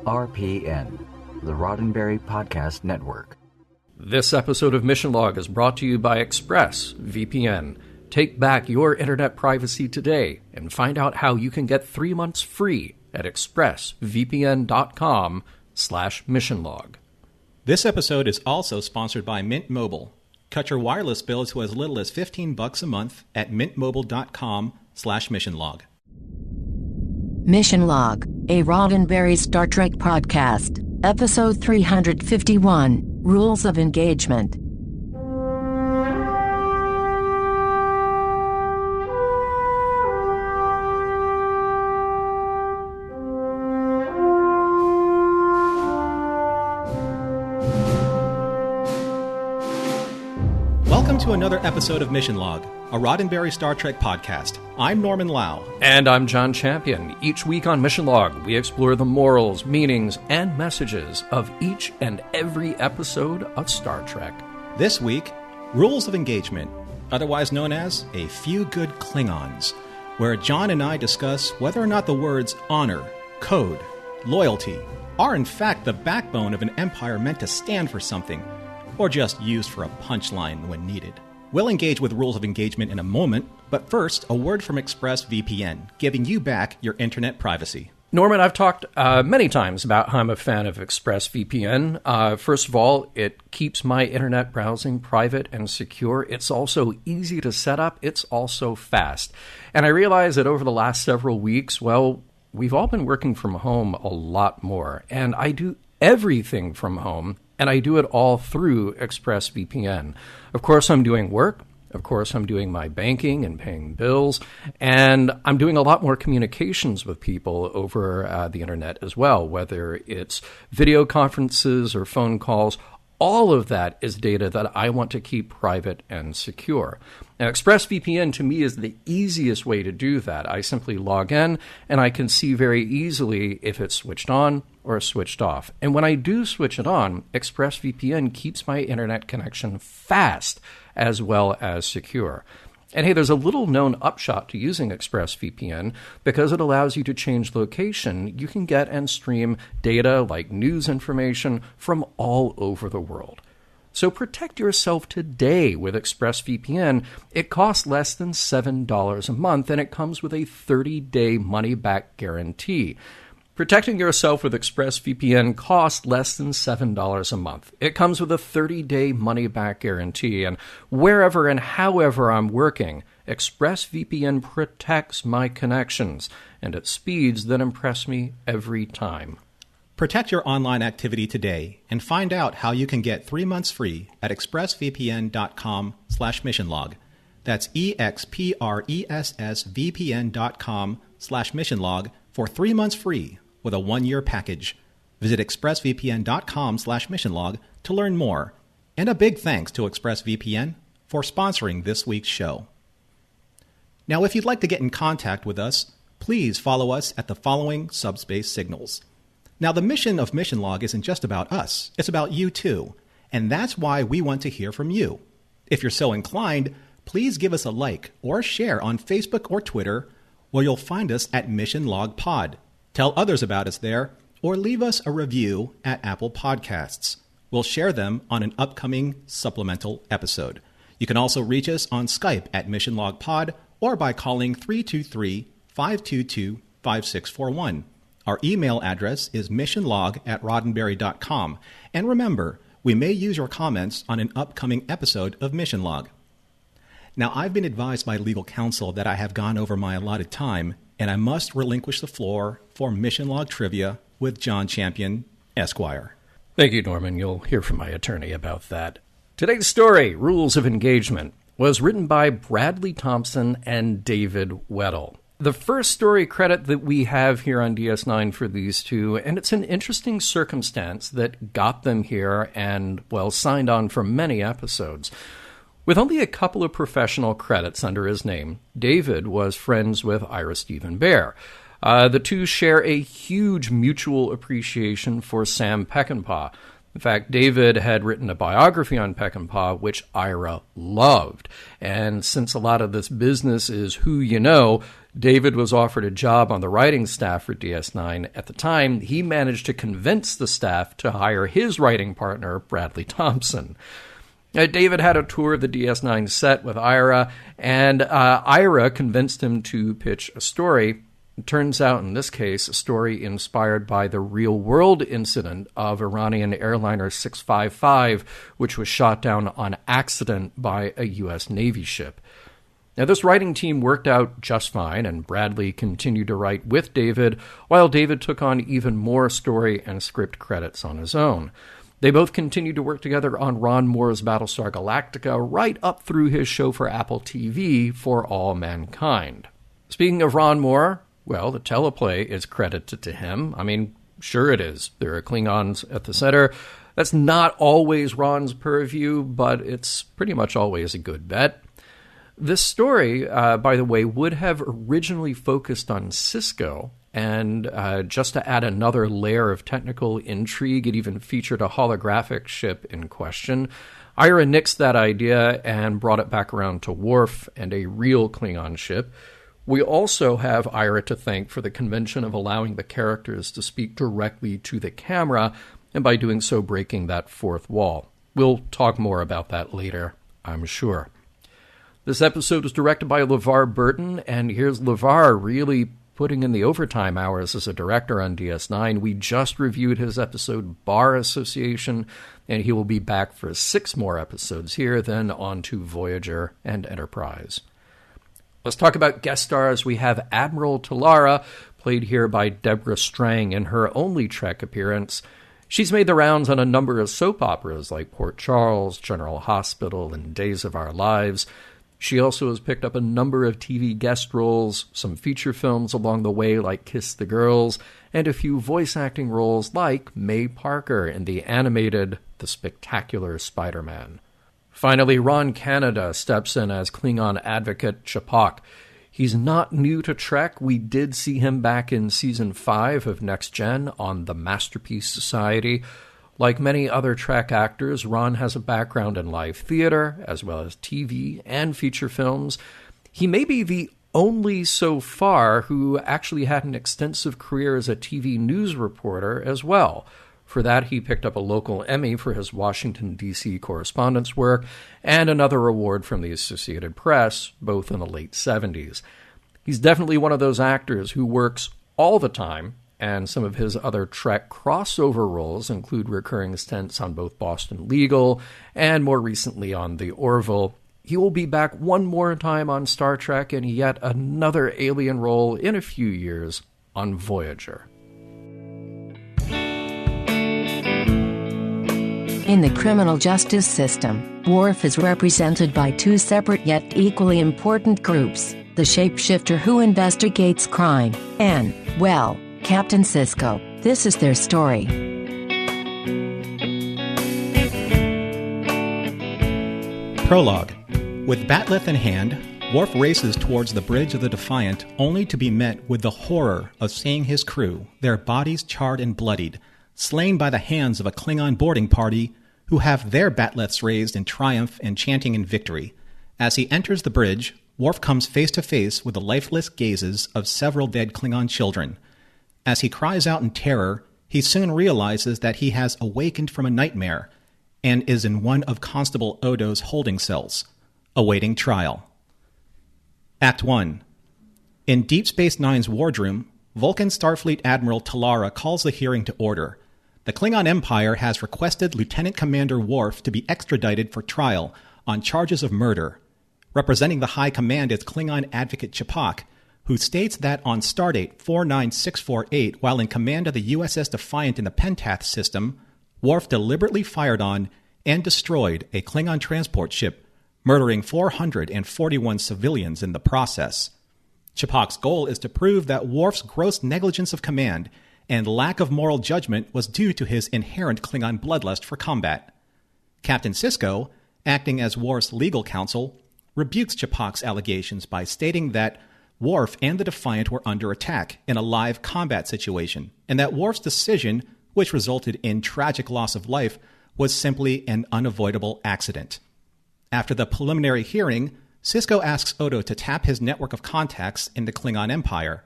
RPN, the Roddenberry Podcast Network. This episode of Mission Log is brought to you by ExpressVPN. Take back your internet privacy today and find out how you can get 3 months free at expressvpn.com/missionlog. This episode is also sponsored by Mint Mobile. Cut your wireless bill to as little as $15 a month at mintmobile.com/missionlog. Mission Log, a Roddenberry Star Trek podcast, episode 351, Rules of Engagement. Welcome to another episode of Mission Log, a Roddenberry Star Trek podcast. I'm Norman Lau. And I'm John Champion. Each week on Mission Log, we explore the morals, meanings, and messages of each and every episode of Star Trek. This week, Rules of Engagement, otherwise known as A Few Good Klingons, where John and I discuss whether or not the words honor, code, loyalty are in fact the backbone of an empire meant to stand for something, or just used for a punchline when needed. We'll engage with Rules of Engagement in a moment, but first, a word from ExpressVPN, giving you back your internet privacy. Norman, I've talked many times about how I'm a fan of ExpressVPN. First of all, it keeps my internet browsing private and secure. It's also easy to set up. It's also fast. And I realize that over the last several weeks, well, we've all been working from home a lot more. And I do everything from home, and I do it all through ExpressVPN. Of course, I'm doing work. Of course, I'm doing my banking and paying bills. And I'm doing a lot more communications with people over the internet as well, whether it's video conferences or phone calls. All of that is data that I want to keep private and secure. Now, ExpressVPN to me is the easiest way to do that. I simply log in and I can see very easily if it's switched on or switched off. And when I do switch it on, ExpressVPN keeps my internet connection fast as well as secure. And hey, there's a little known upshot to using ExpressVPN. Because it allows you to change location, you can get and stream data like news information from all over the world. So protect yourself today with ExpressVPN. It costs less than $7 a month, and it comes with a 30-day money-back guarantee. Protecting yourself with ExpressVPN costs less than $7 a month. It comes with a 30-day money-back guarantee, and wherever and however I'm working, ExpressVPN protects my connections, and at speeds that impress me every time. Protect your online activity today and find out how you can get 3 months free at expressvpn.com/missionlog. That's expressvpn.com/missionlog for 3 months free with a 1-year package. Visit expressvpn.com/missionlog to learn more. And a big thanks to ExpressVPN for sponsoring this week's show. Now, if you'd like to get in contact with us, please follow us at the following subspace signals. Now, the mission of Mission Log isn't just about us. It's about you, too. And that's why we want to hear from you. If you're so inclined, please give us a like or share on Facebook or Twitter, where you'll find us at Mission Log Pod. Tell others about us there, or leave us a review at Apple Podcasts. We'll share them on an upcoming supplemental episode. You can also reach us on Skype at Mission Log Pod or by calling 323-522-5641. Our email address is missionlog@roddenberry.com. And remember, we may use your comments on an upcoming episode of Mission Log. Now, I've been advised by legal counsel that I have gone over my allotted time, and I must relinquish the floor for Mission Log Trivia with John Champion, Esquire. Thank you, Norman. You'll hear from my attorney about that. Today's story, Rules of Engagement, was written by Bradley Thompson and David Weddle. The first story credit that we have here on DS9 for these two, and it's an interesting circumstance that got them here and, well, signed on for many episodes. With only a couple of professional credits under his name, David was friends with Ira Steven Behr. The two share a huge mutual appreciation for Sam Peckinpah. In fact, David had written a biography on Peckinpah, which Ira loved. And since a lot of this business is who you know, David was offered a job on the writing staff for DS9. At the time, he managed to convince the staff to hire his writing partner, Bradley Thompson. David had a tour of the DS9 set with Ira, and Ira convinced him to pitch a story. It turns out, in this case, a story inspired by the real-world incident of Iranian airliner 655, which was shot down on accident by a U.S. Navy ship. Now, this writing team worked out just fine, and Bradley continued to write with David, while David took on even more story and script credits on his own. They both continued to work together on Ron Moore's Battlestar Galactica right up through his show for Apple TV, For All Mankind. Speaking of Ron Moore, well, the teleplay is credited to him. I mean, sure it is. There are Klingons at the center. That's not always Ron's purview, but it's pretty much always a good bet. This story, by the way, would have originally focused on Sisko, and just to add another layer of technical intrigue, it even featured a holographic ship in question. Ira nixed that idea and brought it back around to Worf and a real Klingon ship. We also have Ira to thank for the convention of allowing the characters to speak directly to the camera, and by doing so breaking that fourth wall. We'll talk more about that later, I'm sure. This episode was directed by LeVar Burton, and here's LeVar really putting in the overtime hours as a director on DS9. We just reviewed his episode Bar Association, and he will be back for 6 more episodes here, then on to Voyager and Enterprise. Let's talk about guest stars. We have Admiral Talara, played here by Deborah Strang in her only Trek appearance. She's made the rounds on a number of soap operas like Port Charles, General Hospital, and Days of Our Lives. She also has picked up a number of TV guest roles, some feature films along the way like Kiss the Girls, and a few voice acting roles like May Parker in the animated The Spectacular Spider-Man. Finally, Ron Canada steps in as Klingon advocate Ch'Pok. He's not new to Trek. We did see him back in Season 5 of Next Gen on the Masterpiece Society. Like many other Trek actors, Ron has a background in live theater, as well as TV and feature films. He may be the only so far who actually had an extensive career as a TV news reporter as well. For that, he picked up a local Emmy for his Washington, D.C. correspondence work and another award from the Associated Press, both in the late 70s. He's definitely one of those actors who works all the time, and some of his other Trek crossover roles include recurring stints on both Boston Legal and more recently on The Orville. He will be back one more time on Star Trek in yet another alien role in a few years on Voyager. In the criminal justice system, Worf is represented by 2 separate yet equally important groups, the shapeshifter who investigates crime, and, well, Captain Sisko. This is their story. Prologue. With Bat'leth in hand, Worf races towards the bridge of the Defiant, only to be met with the horror of seeing his crew, their bodies charred and bloodied, slain by the hands of a Klingon boarding party who have their Bat'leths raised in triumph and chanting in victory. As he enters the bridge, Worf comes face to face with the lifeless gazes of several dead Klingon children. As he cries out in terror, he soon realizes that he has awakened from a nightmare and is in one of Constable Odo's holding cells, awaiting trial. Act 1. In Deep Space Nine's wardroom, Vulcan Starfleet Admiral Talara calls the hearing to order. The Klingon Empire has requested Lieutenant Commander Worf to be extradited for trial on charges of murder. Representing the High Command is Klingon advocate Ch'Pok, who states that on stardate 49648, while in command of the USS Defiant in the Pentath system, Worf deliberately fired on and destroyed a Klingon transport ship, murdering 441 civilians in the process. Ch'Pok's goal is to prove that Worf's gross negligence of command and lack of moral judgment was due to his inherent Klingon bloodlust for combat. Captain Sisko, acting as Worf's legal counsel, rebukes Ch'Pok's allegations by stating that Worf and the Defiant were under attack in a live combat situation, and that Worf's decision, which resulted in tragic loss of life, was simply an unavoidable accident. After the preliminary hearing, Sisko asks Odo to tap his network of contacts in the Klingon Empire.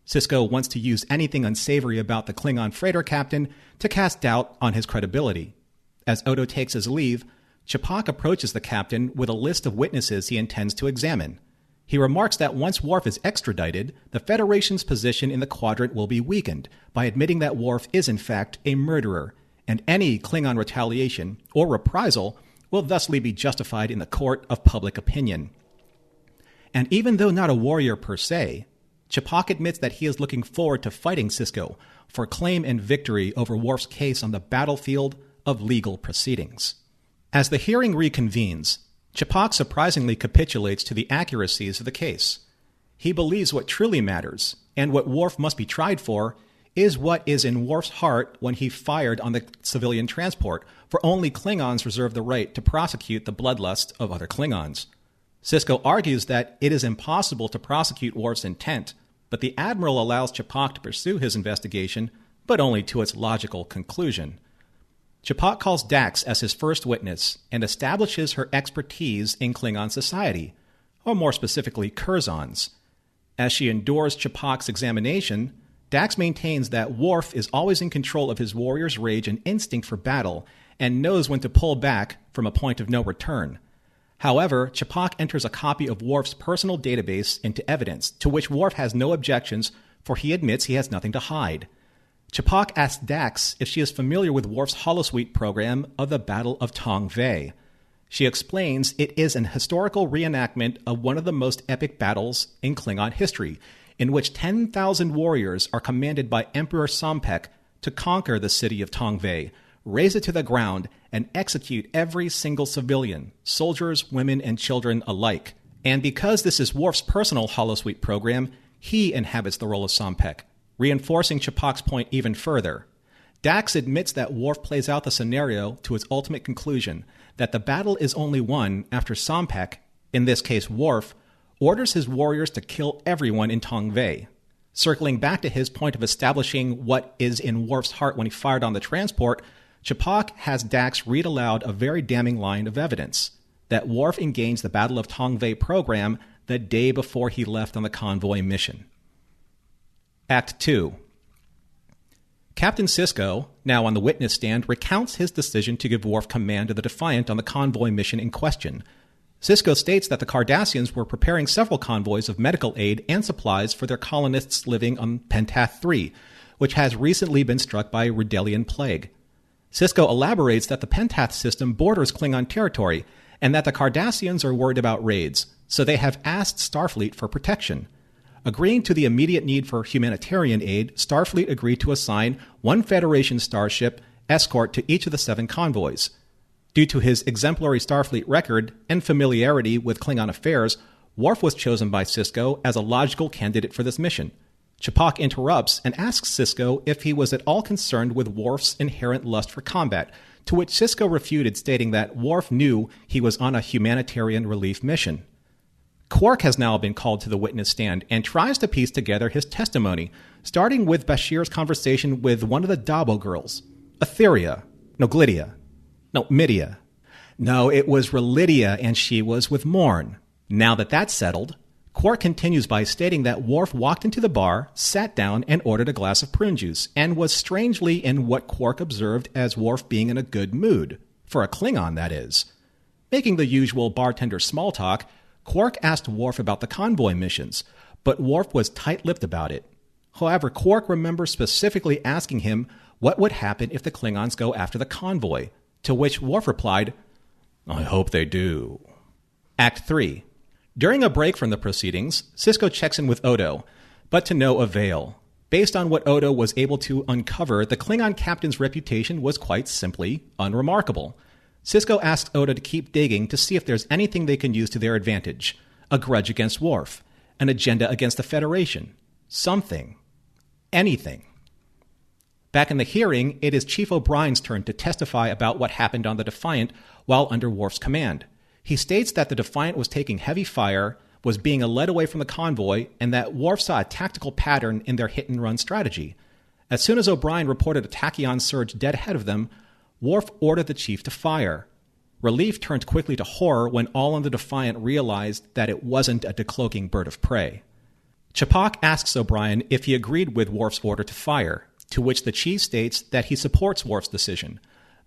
Sisko wants to use anything unsavory about the Klingon freighter captain to cast doubt on his credibility. As Odo takes his leave, Ch'pak approaches the captain with a list of witnesses he intends to examine. He remarks that once Worf is extradited, the Federation's position in the quadrant will be weakened by admitting that Worf is in fact a murderer, and any Klingon retaliation or reprisal will thusly be justified in the court of public opinion. And even though not a warrior per se, Ch'pak admits that he is looking forward to fighting Sisko for claim and victory over Worf's case on the battlefield of legal proceedings. As the hearing reconvenes, Ch'pak surprisingly capitulates to the accuracies of the case. He believes what truly matters, and what Worf must be tried for, is what is in Worf's heart when he fired on the civilian transport, for only Klingons reserve the right to prosecute the bloodlust of other Klingons. Sisko argues that it is impossible to prosecute Worf's intent, but the Admiral allows Ch'pak to pursue his investigation, but only to its logical conclusion. Ch'pak calls Dax as his first witness and establishes her expertise in Klingon society, or more specifically, Curzons. As she endures Ch'pak's examination, Dax maintains that Worf is always in control of his warrior's rage and instinct for battle, and knows when to pull back from a point of no return. However, Ch'pak enters a copy of Worf's personal database into evidence, to which Worf has no objections, for he admits he has nothing to hide. Ch'pak asks Dax if she is familiar with Worf's holosuite program of the Battle of Tong Vei. She explains it is an historical reenactment of one of the most epic battles in Klingon history, in which 10,000 warriors are commanded by Emperor Sompek to conquer the city of Tong Vei, raze it to the ground, and execute every single civilian, soldiers, women, and children alike. And because this is Worf's personal holosuite program, he inhabits the role of Sompek, reinforcing Ch'pak's point even further. Dax admits that Worf plays out the scenario to its ultimate conclusion, that the battle is only won after Sompek, in this case Worf, orders his warriors to kill everyone in Tong Vei. Circling back to his point of establishing what is in Worf's heart when he fired on the transport, Ch'pak has Dax read aloud a very damning line of evidence, that Worf engaged the Battle of Tong Vei program the day before he left on the convoy mission. Act 2. Captain Sisko, now on the witness stand, recounts his decision to give Worf command of the Defiant on the convoy mission in question. Sisko states that the Cardassians were preparing several convoys of medical aid and supplies for their colonists living on Pentath 3, which has recently been struck by Ridelian plague. Sisko elaborates that the Pentath system borders Klingon territory, and that the Cardassians are worried about raids, so they have asked Starfleet for protection. Agreeing to the immediate need for humanitarian aid, Starfleet agreed to assign one Federation starship escort to each of the 7 convoys. Due to his exemplary Starfleet record and familiarity with Klingon affairs, Worf was chosen by Sisko as a logical candidate for this mission. Ch'pak interrupts and asks Sisko if he was at all concerned with Worf's inherent lust for combat, to which Sisko refuted, stating that Worf knew he was on a humanitarian relief mission. Quark has now been called to the witness stand and tries to piece together his testimony, starting with Bashir's conversation with one of the Dabo girls. Etheria. No, Glydia. No, Midia. No, it was Relidia, and she was with Morn. Now that that's settled, Quark continues by stating that Worf walked into the bar, sat down, and ordered a glass of prune juice, and was strangely in what Quark observed as Worf being in a good mood. For a Klingon, that is. Making the usual bartender small talk, Quark asked Worf about the convoy missions, but Worf was tight-lipped about it. However, Quark remembers specifically asking him what would happen if the Klingons go after the convoy, to which Worf replied, "I hope they do." Act 3. During a break from the proceedings, Sisko checks in with Odo, but to no avail. Based on what Odo was able to uncover, the Klingon captain's reputation was quite simply unremarkable. Sisko asks Odo to keep digging to see if there's anything they can use to their advantage. A grudge against Worf. An agenda against the Federation. Something. Anything. Back in the hearing, it is Chief O'Brien's turn to testify about what happened on the Defiant while under Worf's command. He states that the Defiant was taking heavy fire, was being led away from the convoy, and that Worf saw a tactical pattern in their hit-and-run strategy. As soon as O'Brien reported a tachyon surge dead ahead of them, Worf ordered the chief to fire. Relief turned quickly to horror when all on the Defiant realized that it wasn't a decloaking bird of prey. Ch'pak asks O'Brien if he agreed with Worf's order to fire, to which the chief states that he supports Worf's decision.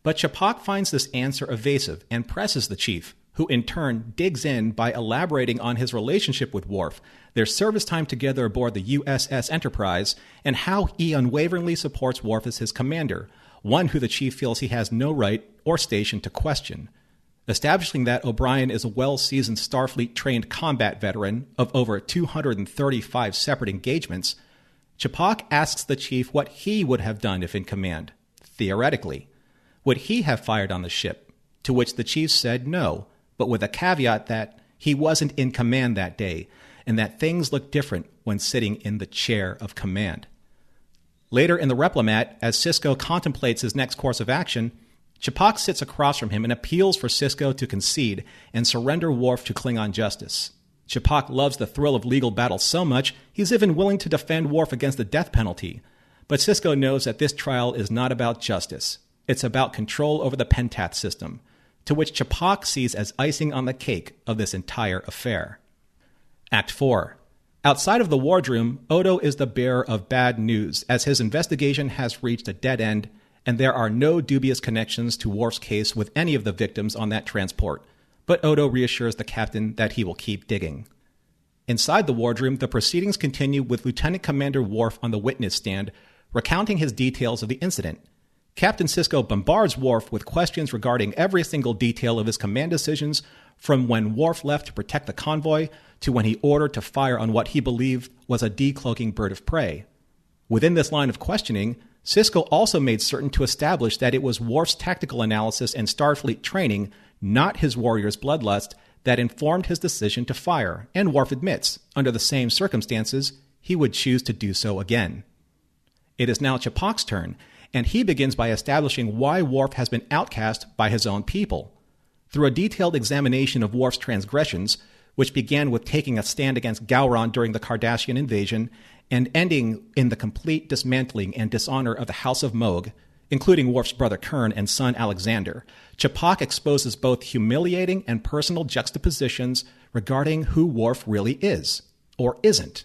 But Ch'pak finds this answer evasive and presses the chief, who in turn digs in by elaborating on his relationship with Worf, their service time together aboard the USS Enterprise, and how he unwaveringly supports Worf as his commander, one who the chief feels he has no right or station to question. Establishing that O'Brien is a well-seasoned Starfleet-trained combat veteran of over 235 separate engagements, Ch'pak asks the chief what he would have done if in command. Theoretically, would he have fired on the ship? To which the chief said no, but with a caveat that he wasn't in command that day, and that things look different when sitting in the chair of command. Later in the Replimat, as Sisko contemplates his next course of action, Ch'pak sits across from him and appeals for Sisko to concede and surrender Worf to Klingon justice. Ch'pak loves the thrill of legal battle so much, he's even willing to defend Worf against the death penalty. But Sisko knows that this trial is not about justice. It's about control over the Pentath system, to which Ch'pak sees as icing on the cake of this entire affair. Act 4. Outside of the wardroom, Odo is the bearer of bad news, as his investigation has reached a dead end, and there are no dubious connections to Worf's case with any of the victims on that transport. But Odo reassures the captain that he will keep digging. Inside the wardroom, the proceedings continue with Lieutenant Commander Worf on the witness stand, recounting his details of the incident. Captain Sisko bombards Worf with questions regarding every single detail of his command decisions, from when Worf left to protect the convoy to when he ordered to fire on what he believed was a decloaking bird of prey. Within this line of questioning, Sisko also made certain to establish that it was Worf's tactical analysis and Starfleet training, not his warrior's bloodlust, that informed his decision to fire, and Worf admits, under the same circumstances, he would choose to do so again. It is now Ch'pak's turn, and he begins by establishing why Worf has been outcast by his own people. Through a detailed examination of Worf's transgressions, which began with taking a stand against Gowron during the Cardassian invasion, and ending in the complete dismantling and dishonor of the House of Mogh, including Worf's brother Kurn and son Alexander, Ch'pak exposes both humiliating and personal juxtapositions regarding who Worf really is, or isn't.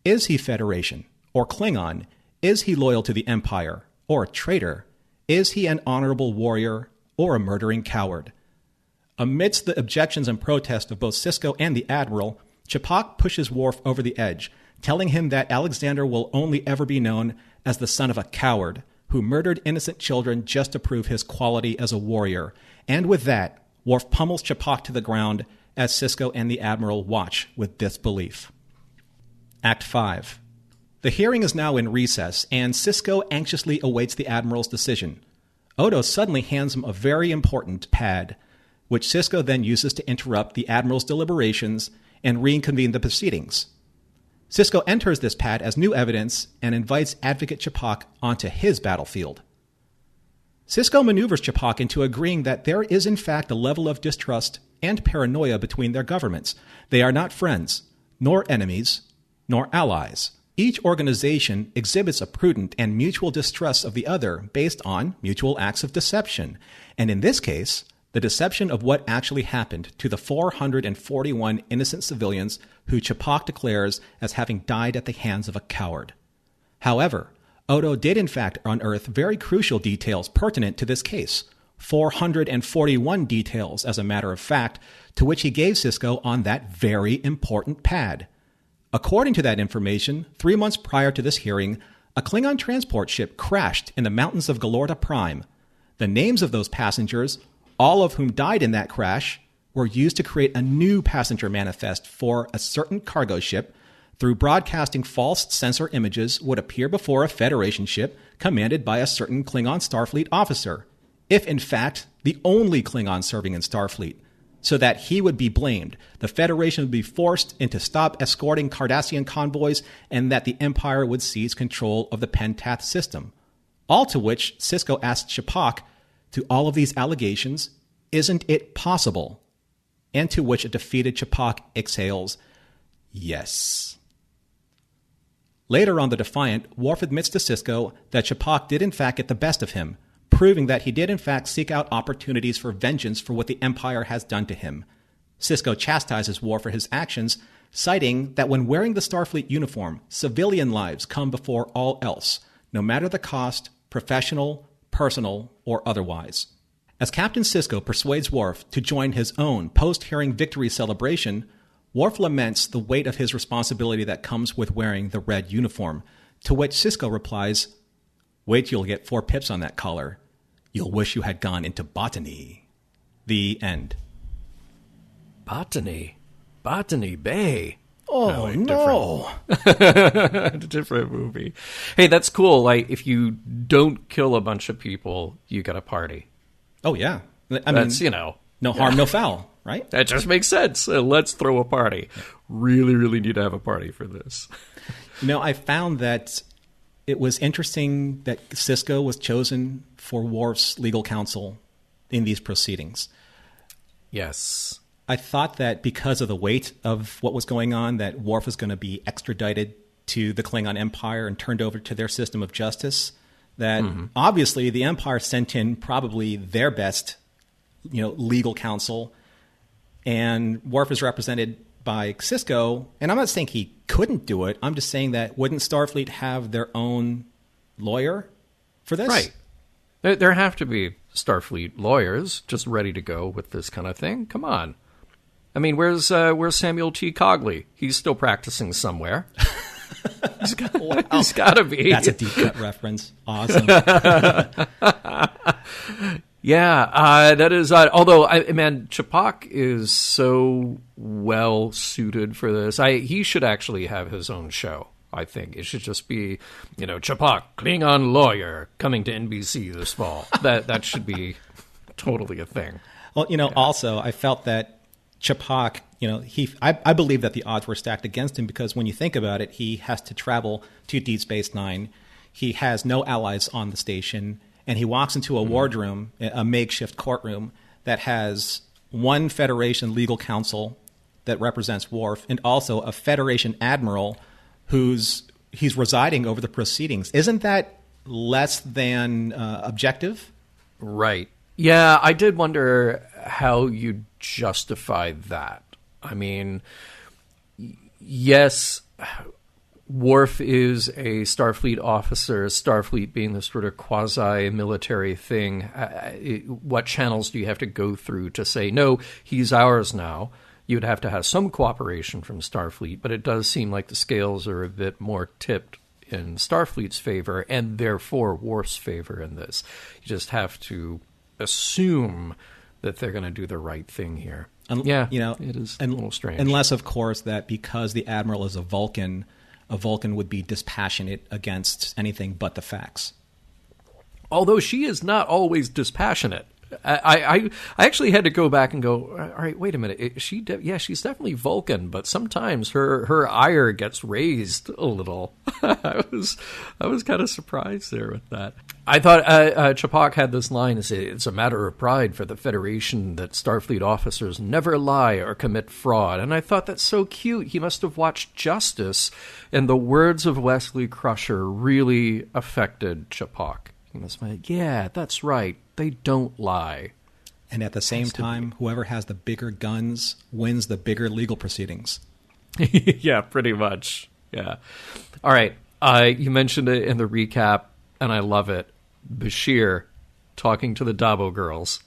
Is he Federation, or Klingon? Is he loyal to the Empire, or a traitor? Is he an honorable warrior, or a murdering coward? Amidst the objections and protests of both Sisko and the Admiral, Ch'pak pushes Worf over the edge, telling him that Alexander will only ever be known as the son of a coward who murdered innocent children just to prove his quality as a warrior. And with that, Worf pummels Ch'pak to the ground as Sisko and the Admiral watch with disbelief. Act 5. The hearing is now in recess, and Sisko anxiously awaits the Admiral's decision. Odo suddenly hands him a very important pad, which Sisko then uses to interrupt the Admiral's deliberations and reconvene the proceedings. Sisko enters this pad as new evidence and invites Advocate Ch'pak onto his battlefield. Sisko maneuvers Ch'pak into agreeing that there is in fact a level of distrust and paranoia between their governments. They are not friends, nor enemies, nor allies. Each organization exhibits a prudent and mutual distrust of the other based on mutual acts of deception, and in this case, the deception of what actually happened to the 441 innocent civilians who Ch'pak declares as having died at the hands of a coward. However, Odo did in fact unearth very crucial details pertinent to this case, 441 details as a matter of fact, to which he gave Sisko on that very important pad. According to that information, 3 months prior to this hearing, a Klingon transport ship crashed in the mountains of Galorta Prime. The names of those passengers, all of whom died in that crash, were used to create a new passenger manifest for a certain cargo ship through broadcasting false sensor images would appear before a Federation ship commanded by a certain Klingon Starfleet officer, if in fact the only Klingon serving in Starfleet, so that he would be blamed, the Federation would be forced into stop escorting Cardassian convoys, and that the Empire would seize control of the Pentath system. All to which Sisko asked Ch'pak, to all of these allegations, isn't it possible? And to which a defeated Ch'pak exhales, yes. Later on the Defiant, Worf admits to Sisko that Ch'pak did in fact get the best of him, proving that he did in fact seek out opportunities for vengeance for what the Empire has done to him. Sisko chastises Worf for his actions, citing that when wearing the Starfleet uniform, civilian lives come before all else, no matter the cost, professional, personal, or otherwise. As Captain Sisko persuades Worf to join his own post-hearing victory celebration, Worf laments the weight of his responsibility that comes with wearing the red uniform, to which Sisko replies, "Wait till you get 4 pips on that collar. You'll wish you had gone into botany." The end. Botany Bay. Oh, no. Different movie. Hey, that's cool. Like, if you don't kill a bunch of people, you get a party. Oh, yeah. That's, no harm, no foul, right? That just makes sense. Let's throw a party. Really, really need to have a party for this. I found that it was interesting that Sisko was chosen for Worf's legal counsel in these proceedings. Yes. I thought that because of the weight of what was going on, that Worf was going to be extradited to the Klingon Empire and turned over to their system of justice. That obviously the Empire sent in probably their best, legal counsel, and Worf is represented by Sisko. And I'm not saying he couldn't do it. I'm just saying that wouldn't Starfleet have their own lawyer for this? Right. There have to be Starfleet lawyers just ready to go with this kind of thing. Come on. I mean, where's Samuel T. Cogley? He's still practicing somewhere. He's got to be. That's a deep cut reference. Awesome. Yeah, that is. Although, Ch'pak is so well suited for this. He should actually have his own show. I think it should just be, Ch'pak, Klingon lawyer, coming to NBC this fall. That should be totally a thing. Well, also I felt that Ch'pak, I believe that the odds were stacked against him because when you think about it, he has to travel to Deep Space Nine. He has no allies on the station, and he walks into a wardroom, a makeshift courtroom that has one Federation legal counsel that represents Worf, and also a Federation admiral he's residing over the proceedings. Isn't that less than objective? Right. Yeah, I did wonder how you justify that. I mean, yes, Worf is a Starfleet officer, Starfleet being this sort of quasi-military thing. What channels do you have to go through to say, no, he's ours now? You'd have to have some cooperation from Starfleet, but it does seem like the scales are a bit more tipped in Starfleet's favor, and therefore Worf's favor in this. You just have to assume that they're going to do the right thing here. It is a little strange. Unless, of course, that because the Admiral is a Vulcan would be dispassionate against anything but the facts. Although she is not always dispassionate. I actually had to go back and go, all right, wait a minute. She's definitely Vulcan, but sometimes her ire gets raised a little. I was kind of surprised there with that. I thought Ch'pak had this line, it's a matter of pride for the Federation that Starfleet officers never lie or commit fraud. And I thought that's so cute. He must have watched Justice, and the words of Wesley Crusher really affected Ch'pak. He must be like, yeah, that's right. They don't lie. And at the same time, whoever has the bigger guns wins the bigger legal proceedings. Yeah, pretty much. Yeah. All right. You mentioned it in the recap, and I love it. Bashir talking to the Dabo girls.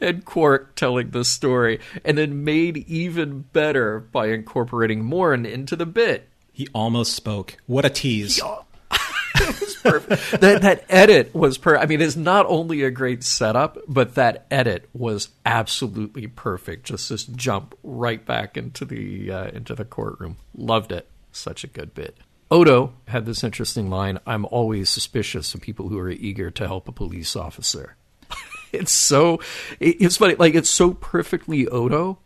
and Quark telling the story, and then made even better by incorporating Morn into the bit. He almost spoke. What a tease. It was perfect. That edit was perfect. I mean, it's not only a great setup, but that edit was absolutely perfect. Just this jump right back into the courtroom. Loved it. Such a good bit. Odo had this interesting line, I'm always suspicious of people who are eager to help a police officer. It's funny. Like, it's so perfectly Odo.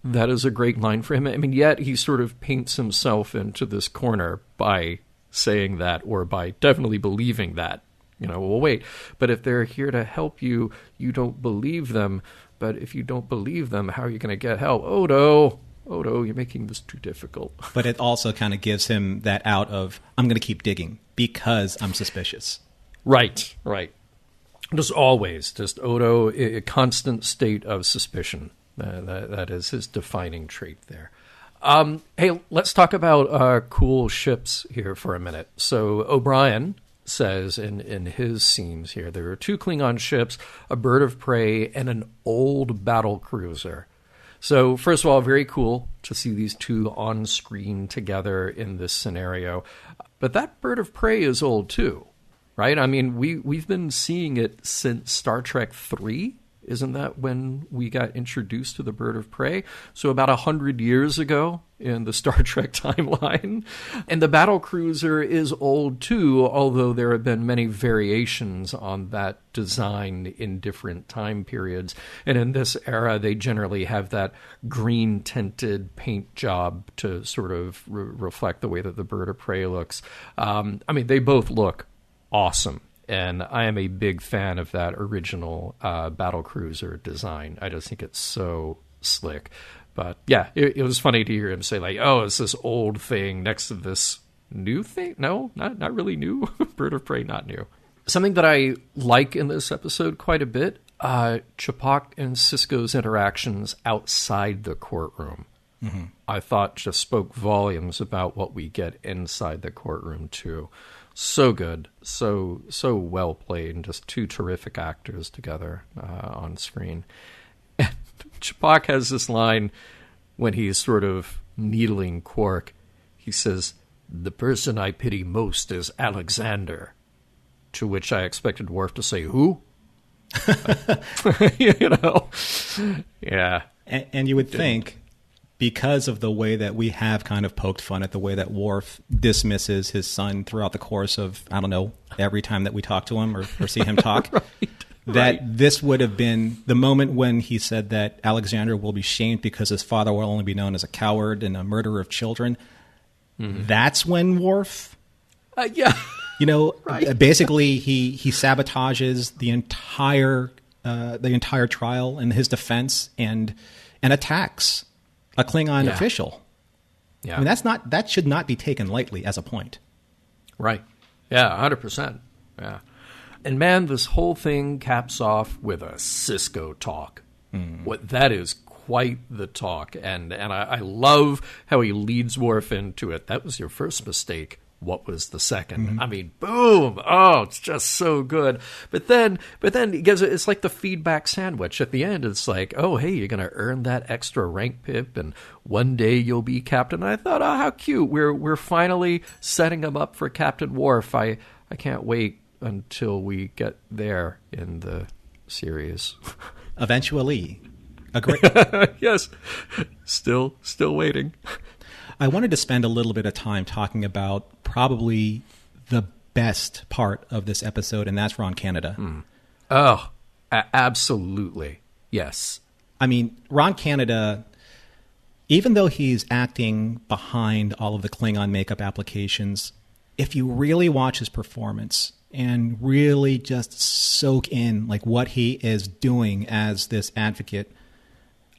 That is a great line for him. I mean, yet he sort of paints himself into this corner by saying that, or by definitely believing that. Well, wait, but if they're here to help you, you don't believe them. But if you don't believe them, how are you going to get help? Odo, you're making this too difficult. But it also kind of gives him that out of, I'm going to keep digging because I'm suspicious. Right. Just always, just Odo, a constant state of suspicion. That is his defining trait there. Hey, let's talk about cool ships here for a minute. So O'Brien says in his scenes here, there are 2 Klingon ships, a bird of prey, and an old battle cruiser. So first of all, very cool to see these 2 on screen together in this scenario. But that bird of prey is old too, right? I mean, we've been seeing it since Star Trek 3. Isn't that when we got introduced to the bird of prey? So about 100 years ago in the Star Trek timeline. And the battle cruiser is old too, although there have been many variations on that design in different time periods. And in this era, they generally have that green tinted paint job to sort of reflect the way that the bird of prey looks. I mean, they both look awesome. And I am a big fan of that original battlecruiser design. I just think it's so slick. But yeah, it was funny to hear him say, like, oh, it's this old thing next to this new thing. No, not really new. Bird of prey, not new. Something that I like in this episode quite a bit, Ch'Pok and Sisko's interactions outside the courtroom. Mm-hmm. I thought just spoke volumes about what we get inside the courtroom, too. So good, so well played, and just 2 terrific actors together on screen. And Ch'Pok has this line when he's sort of needling Quark. He says, "The person I pity most is Alexander." To which I expected Worf to say, "Who?" You know, yeah. And you would think, because of the way that we have kind of poked fun at the way that Worf dismisses his son throughout the course of, I don't know, every time that we talk to him or see him talk, this would have been the moment when he said that Alexander will be shamed because his father will only be known as a coward and a murderer of children. Mm-hmm. That's when Worf, you know, basically he sabotages the entire trial and his defense and attacks a Klingon official. Yeah. I mean, that should not be taken lightly as a point. Right. Yeah, 100%. Yeah. And man, this whole thing caps off with a Sisko talk. What that is quite the talk. And I love how he leads Worf into it. That was your first mistake. What was the second? Mm-hmm. I mean, boom! Oh, it's just so good. But then he gives it. It's like the feedback sandwich at the end. It's like, oh, hey, you're going to earn that extra rank pip, and one day you'll be captain. And I thought, oh, how cute! We're finally setting him up for Captain Worf. I can't wait until we get there in the series. Eventually, agree. Yes, still waiting. I wanted to spend a little bit of time talking about probably the best part of this episode, and that's Ron Canada. Oh, absolutely. Yes. I mean, Ron Canada, even though he's acting behind all of the Klingon makeup applications, if you really watch his performance and really just soak in like what he is doing as this advocate,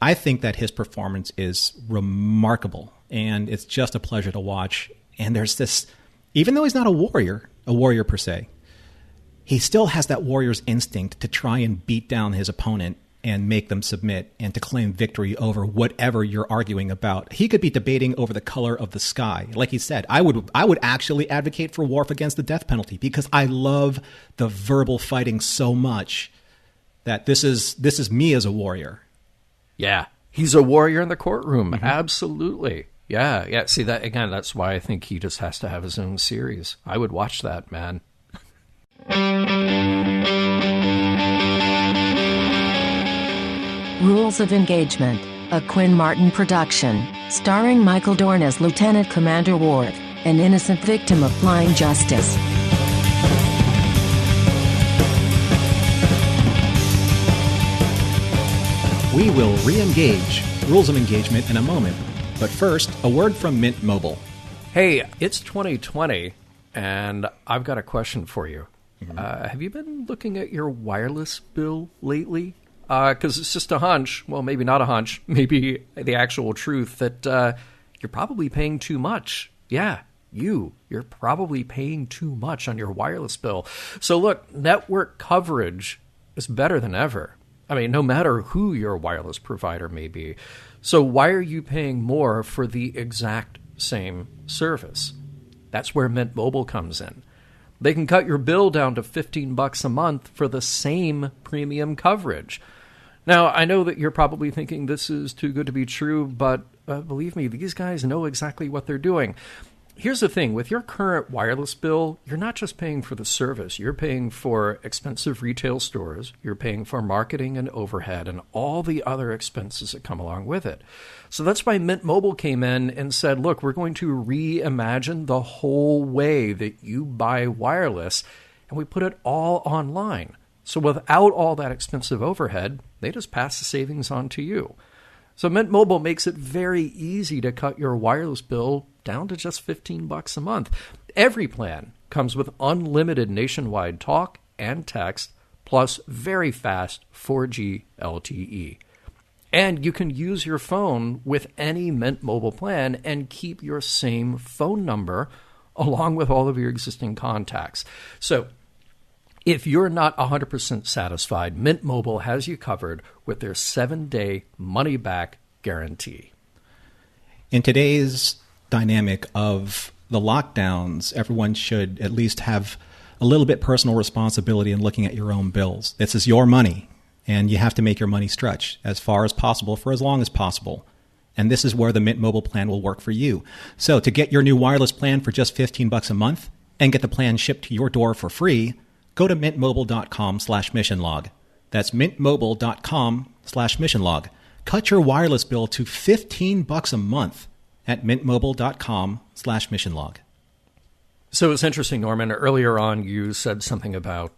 I think that his performance is remarkable. And it's just a pleasure to watch. And there's this, even though he's not a warrior per se, he still has that warrior's instinct to try and beat down his opponent and make them submit and to claim victory over whatever you're arguing about. He could be debating over the color of the sky. Like he said, I would actually advocate for Worf against the death penalty because I love the verbal fighting so much that this is me as a warrior. Yeah. He's a warrior in the courtroom. Mm-hmm. Absolutely. Yeah. See, that again, that's why I think he just has to have his own series. I would watch that, man. Rules of Engagement, a Quinn Martin production, starring Michael Dorn as Lieutenant Commander Worf, an innocent victim of blind justice. We will re-engage Rules of Engagement in a moment. But first, a word from Mint Mobile. Hey, it's 2020, and I've got a question for you. Mm-hmm. Have you been looking at your wireless bill lately? Because it's just a hunch, well, maybe not a hunch, maybe the actual truth, that you're probably paying too much. Yeah, You're probably paying too much on your wireless bill. So look, network coverage is better than ever. I mean, no matter who your wireless provider may be. So why are you paying more for the exact same service? That's where Mint Mobile comes in. They can cut your bill down to $15 a month for the same premium coverage. Now, I know that you're probably thinking this is too good to be true, but believe me, these guys know exactly what they're doing. Here's the thing. With your current wireless bill, you're not just paying for the service. You're paying for expensive retail stores. You're paying for marketing and overhead and all the other expenses that come along with it. So that's why Mint Mobile came in and said, look, we're going to reimagine the whole way that you buy wireless, and we put it all online. So without all that expensive overhead, they just pass the savings on to you. So Mint Mobile makes it very easy to cut your wireless bill down to just $15 a month. Every plan comes with unlimited nationwide talk and text, plus very fast 4G LTE. And you can use your phone with any Mint Mobile plan and keep your same phone number along with all of your existing contacts. So if you're not 100% satisfied, Mint Mobile has you covered with their 7-day money-back guarantee. In today's dynamic of the lockdowns, everyone should at least have a little bit personal responsibility in looking at your own bills. This is your money, and you have to make your money stretch as far as possible for as long as possible. And this is where the Mint Mobile plan will work for you. So to get your new wireless plan for just $15 a month and get the plan shipped to your door for free, go to mintmobile.com/missionlog. That's mintmobile.com/missionlog. Cut your wireless bill to $15 a month at mintmobile.com/missionlog. So it's interesting, Norman. Earlier on, you said something about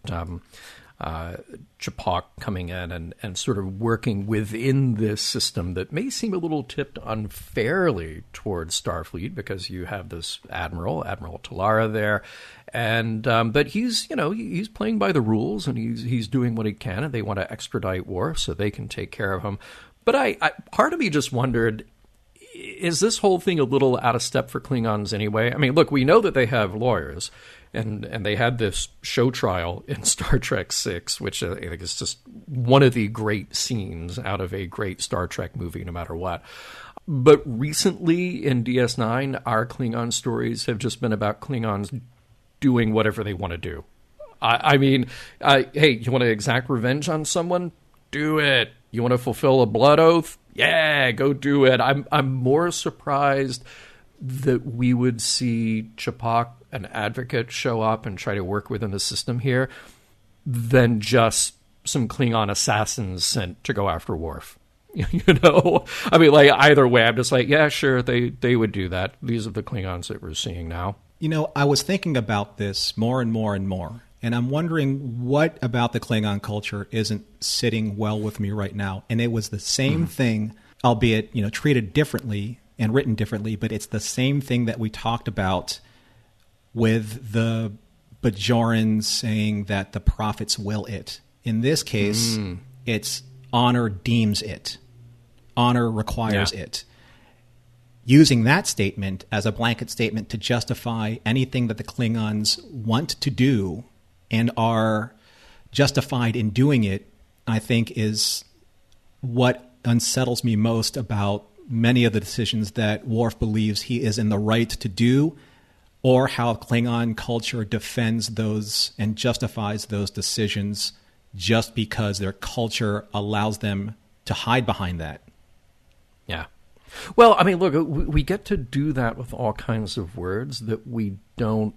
Chapok coming in and sort of working within this system that may seem a little tipped unfairly towards Starfleet because you have this Admiral Talara there, and but he's playing by the rules and he's doing what he can, and they want to extradite Worf so they can take care of him. But I part of me just wondered, is this whole thing a little out of step for Klingons anyway? I mean, look, we know that they have lawyers, and they had this show trial in Star Trek VI, which I think is just one of the great scenes out of a great Star Trek movie, no matter what. But recently in DS9, our Klingon stories have just been about Klingons doing whatever they want to do. I mean, hey, you want to exact revenge on someone? Do it. You want to fulfill a blood oath? Yeah, go do it. I'm more surprised that we would see Chapok, an advocate, show up and try to work within the system here than just some Klingon assassins sent to go after Worf. You know? I mean, like, either way, I'm just like, yeah, sure, they would do that. These are the Klingons that we're seeing now. You know, I was thinking about this more and more and more, and I'm wondering what about the Klingon culture isn't sitting well with me right now. And it was the same thing, albeit, treated differently and written differently, but it's the same thing that we talked about with the Bajorans saying that the prophets will it. In this case, it's honor deems it. Honor requires it. Using that statement as a blanket statement to justify anything that the Klingons want to do and are justified in doing it, I think is what unsettles me most about many of the decisions that Worf believes he is in the right to do, or how Klingon culture defends those and justifies those decisions just because their culture allows them to hide behind that. Yeah. Well, I mean, look, we get to do that with all kinds of words that we don't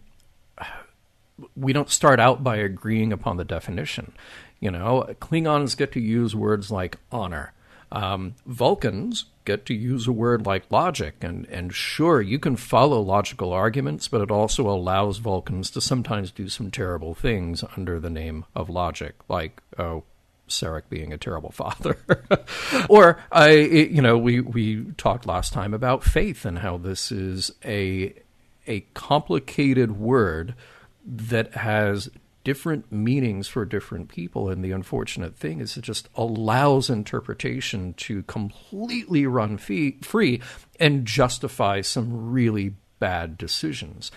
start out by agreeing upon the definition. Klingons get to use words like honor. Vulcans get to use a word like logic, and sure, you can follow logical arguments, but it also allows Vulcans to sometimes do some terrible things under the name of logic, like, Sarek being a terrible father. Or, we talked last time about faith and how this is a complicated word that has different meanings for different people, and the unfortunate thing is it just allows interpretation to completely run free and justify some really bad decisions.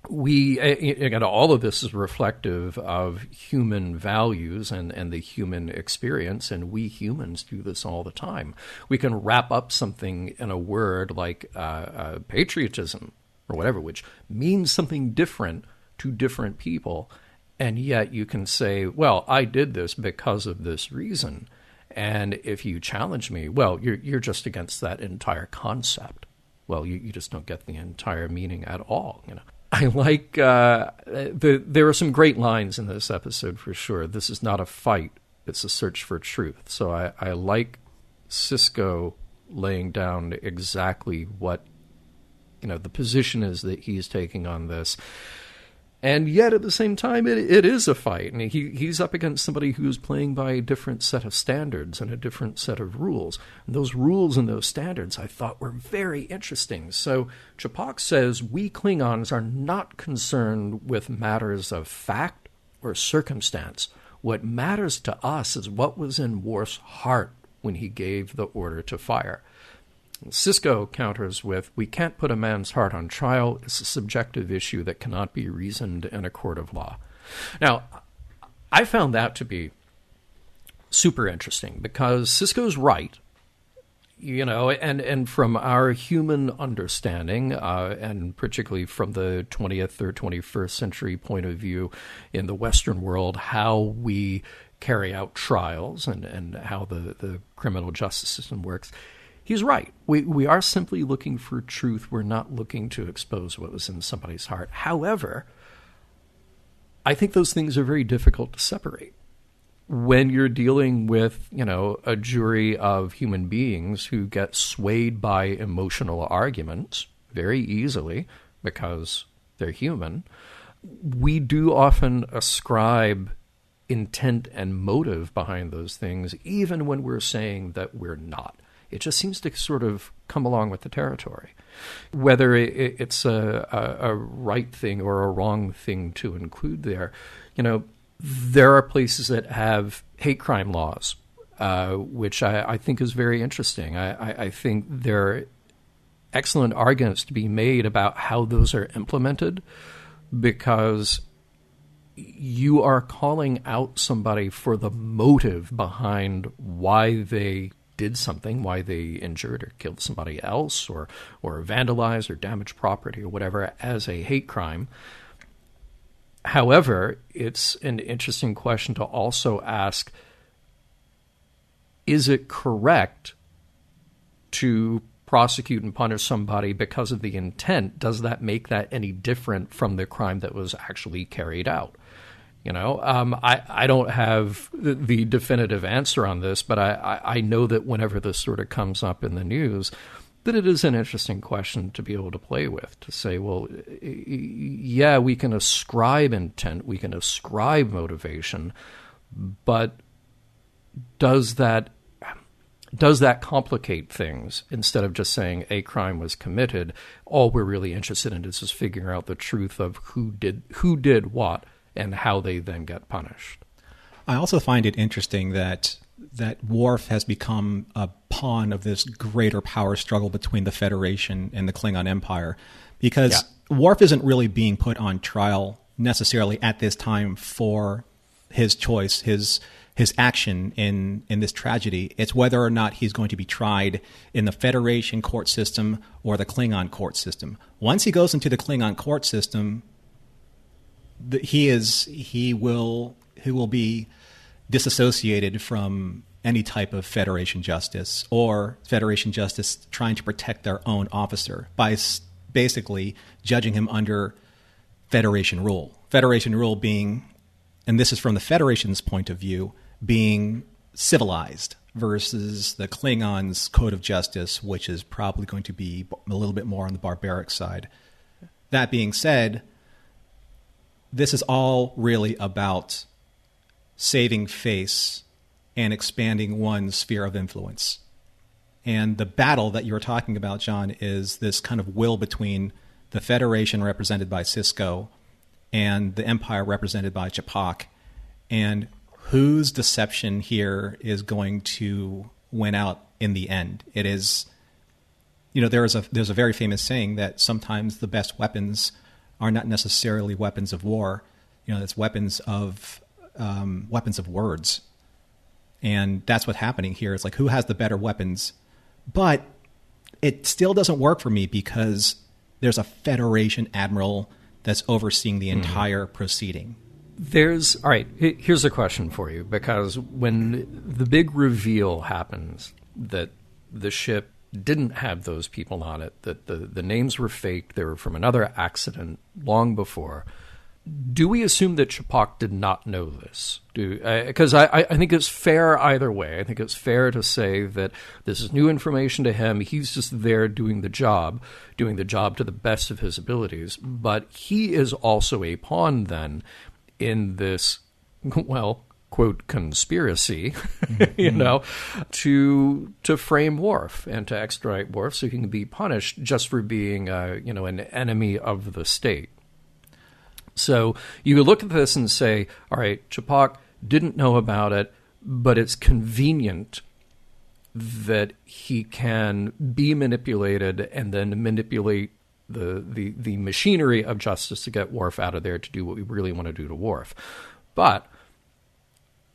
Again, all of this is reflective of human values and the human experience, and we humans do this all the time. We can wrap up something in a word like patriotism or whatever, which means something different to different people, and yet you can say, well, I did this because of this reason. And if you challenge me, well, you're just against that entire concept. Well, you just don't get the entire meaning at all, you know. I like there are some great lines in this episode for sure. This is not a fight; it's a search for truth. So I like Sisko laying down exactly what the position is that he's taking on this. And yet, at the same time, it is a fight. And he's up against somebody who's playing by a different set of standards and a different set of rules. And those rules and those standards, I thought, were very interesting. So Ch'pak says, we Klingons are not concerned with matters of fact or circumstance. What matters to us is what was in Worf's heart when he gave the order to fire. Sisko counters with, we can't put a man's heart on trial. It's a subjective issue that cannot be reasoned in a court of law. Now, I found that to be super interesting because Sisko's right, and from our human understanding, and particularly from the 20th or 21st century point of view in the Western world, how we carry out trials and how the criminal justice system works, he's right. We are simply looking for truth. We're not looking to expose what was in somebody's heart. However, I think those things are very difficult to separate. When you're dealing with, a jury of human beings who get swayed by emotional arguments very easily because they're human, we do often ascribe intent and motive behind those things, even when we're saying that we're not. It just seems to sort of come along with the territory. Whether it's a right thing or a wrong thing to include there, there are places that have hate crime laws, which I think is very interesting. I think there are excellent arguments to be made about how those are implemented, because you are calling out somebody for the motive behind why they did something, why they injured or killed somebody else or vandalized or damaged property or whatever as a hate crime. However, it's an interesting question to also ask, is it correct to prosecute and punish somebody because of the intent? Does that make that any different from the crime that was actually carried out? I don't have the definitive answer on this, but I know that whenever this sort of comes up in the news, that it is an interesting question to be able to play with, to say, well, yeah, we can ascribe intent, we can ascribe motivation, but does that complicate things? Instead of just saying a crime was committed, all we're really interested in is just figuring out the truth of who did what and how they then get punished. I also find it interesting that Worf has become a pawn of this greater power struggle between the Federation and the Klingon Empire, because Worf isn't really being put on trial necessarily at this time for his choice, his action in this tragedy. It's whether or not he's going to be tried in the Federation court system or the Klingon court system. Once he goes into the Klingon court system, he will be disassociated from any type of Federation justice or Federation justice trying to protect their own officer by basically judging him under Federation rule. Federation rule being, and this is from the Federation's point of view, being civilized versus the Klingons' code of justice, which is probably going to be a little bit more on the barbaric side. That being said, this is all really about saving face and expanding one's sphere of influence. And the battle that you were talking about, John, is this kind of will between the Federation represented by Sisko and the Empire represented by Ch'pak, and whose deception here is going to win out in the end. It is there's a very famous saying that sometimes the best weapons are not necessarily weapons of war. It's weapons of words. And that's what's happening here. It's like, who has the better weapons? But it still doesn't work for me because there's a Federation admiral that's overseeing the entire proceeding. All right, here's a question for you, because when the big reveal happens that the ship didn't have those people on it, that the names were faked, they were from another accident long before, do we assume that Ch'pak did not know this? Because I think it's fair either way. I think it's fair to say that this is new information to him. He's just there doing the job to the best of his abilities. But he is also a pawn then in this, well, quote, conspiracy, to frame Worf and to extradite Worf so he can be punished just for being, an enemy of the state. So you look at this and say, all right, Ch'pak didn't know about it, but it's convenient that he can be manipulated and then manipulate the machinery of justice to get Worf out of there to do what we really want to do to Worf. But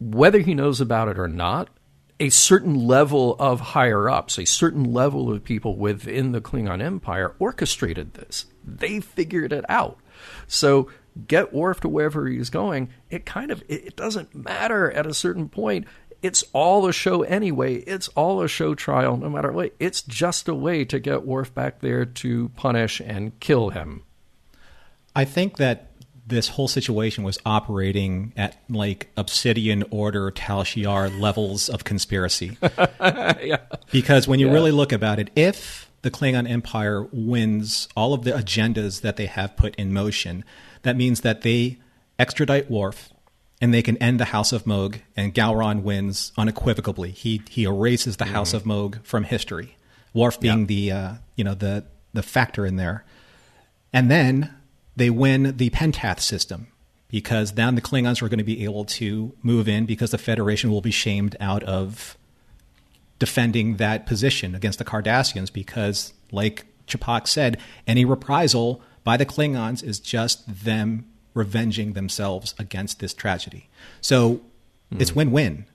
whether he knows about it or not, a certain level of higher-ups, a certain level of people within the Klingon Empire orchestrated this. They figured it out. So get Worf to wherever he's going, it doesn't matter at a certain point. It's all a show anyway. It's all a show trial no matter what. It's just a way to get Worf back there to punish and kill him. I think that this whole situation was operating at like Obsidian Order Tal Shiar levels of conspiracy. Yeah. Because when you really look about it, if the Klingon Empire wins all of the agendas that they have put in motion, that means that they extradite Worf and they can end the House of Mogh, and Gowron wins unequivocally. He erases the House of Mogh from history. Worf being the factor in there. And then they win the Pentath system, because then the Klingons are going to be able to move in because the Federation will be shamed out of defending that position against the Cardassians, because, like Ch'pak said, any reprisal by the Klingons is just them revenging themselves against this tragedy. So it's win-win.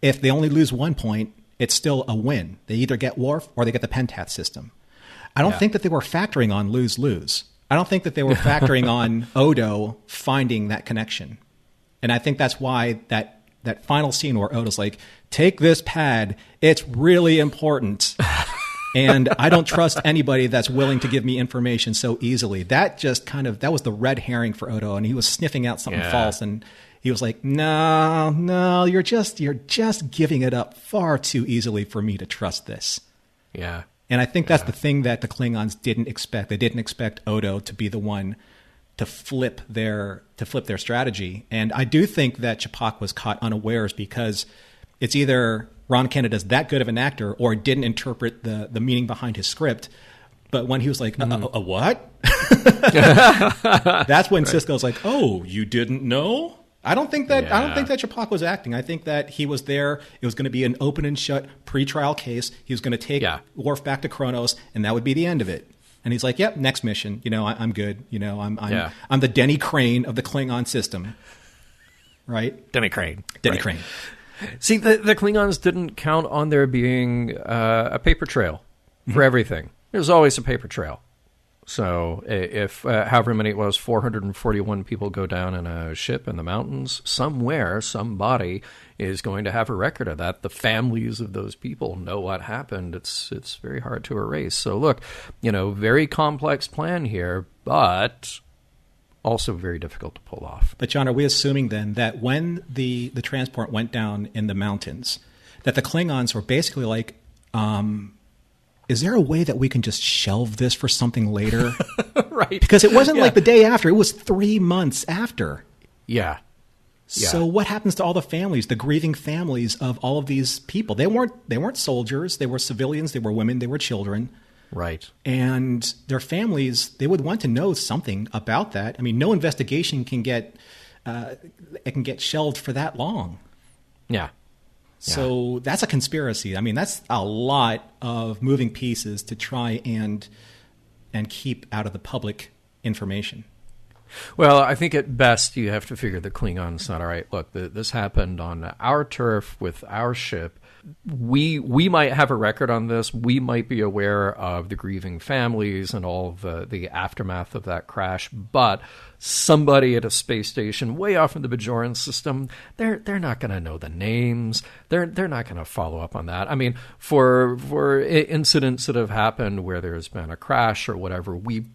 If they only lose 1 point, it's still a win. They either get Worf or they get the Pentath system. I don't think that they were factoring on lose-lose. I don't think that they were factoring on Odo finding that connection. And I think that's why that final scene where Odo's like, take this pad, it's really important. And I don't trust anybody that's willing to give me information so easily. That was the red herring for Odo, and he was sniffing out something false, and he was like, no, you're just giving it up far too easily for me to trust this. Yeah. And I think that's the thing that the Klingons didn't expect. They didn't expect Odo to be the one to flip their strategy. And I do think that Ch'pak was caught unawares, because it's either Ron Canada's that good of an actor or didn't interpret the meaning behind his script. But when he was like, a what? That's when Sisko's like, oh, you didn't know? I don't think that Ch'pak was acting. I think that he was there. It was going to be an open and shut pretrial case. He was going to take Worf back to Kronos, and that would be the end of it. And he's like, yep, next mission. I'm good. I'm the Denny Crane of the Klingon system. Right? Denny Crane. Crane. See, the Klingons didn't count on there being a paper trail for everything. There's always a paper trail. So if however many it was, 441 people go down in a ship in the mountains, somewhere, somebody is going to have a record of that. The families of those people know what happened. It's very hard to erase. So look, very complex plan here, but also very difficult to pull off. But John, are we assuming then that when the transport went down in the mountains, that the Klingons were basically like, is there a way that we can just shelve this for something later? Right. Because it wasn't like the day after. It was 3 months after. Yeah. So what happens to all the families, the grieving families of all of these people? They weren't soldiers. They were civilians. They were women. They were children. Right. And their families, they would want to know something about that. I mean, no investigation can get shelved for that long. Yeah. So that's a conspiracy. I mean, that's a lot of moving pieces to try and keep out of the public information. Well, I think at best you have to figure the Klingons not all right. Look, this happened on our turf with our ship. We might have a record on this. We might be aware of the grieving families and all of the aftermath of that crash. But somebody at a space station way off in the Bajoran system, they're not going to know the names. They're not going to follow up on that. I mean, for incidents that have happened where there's been a crash or whatever, we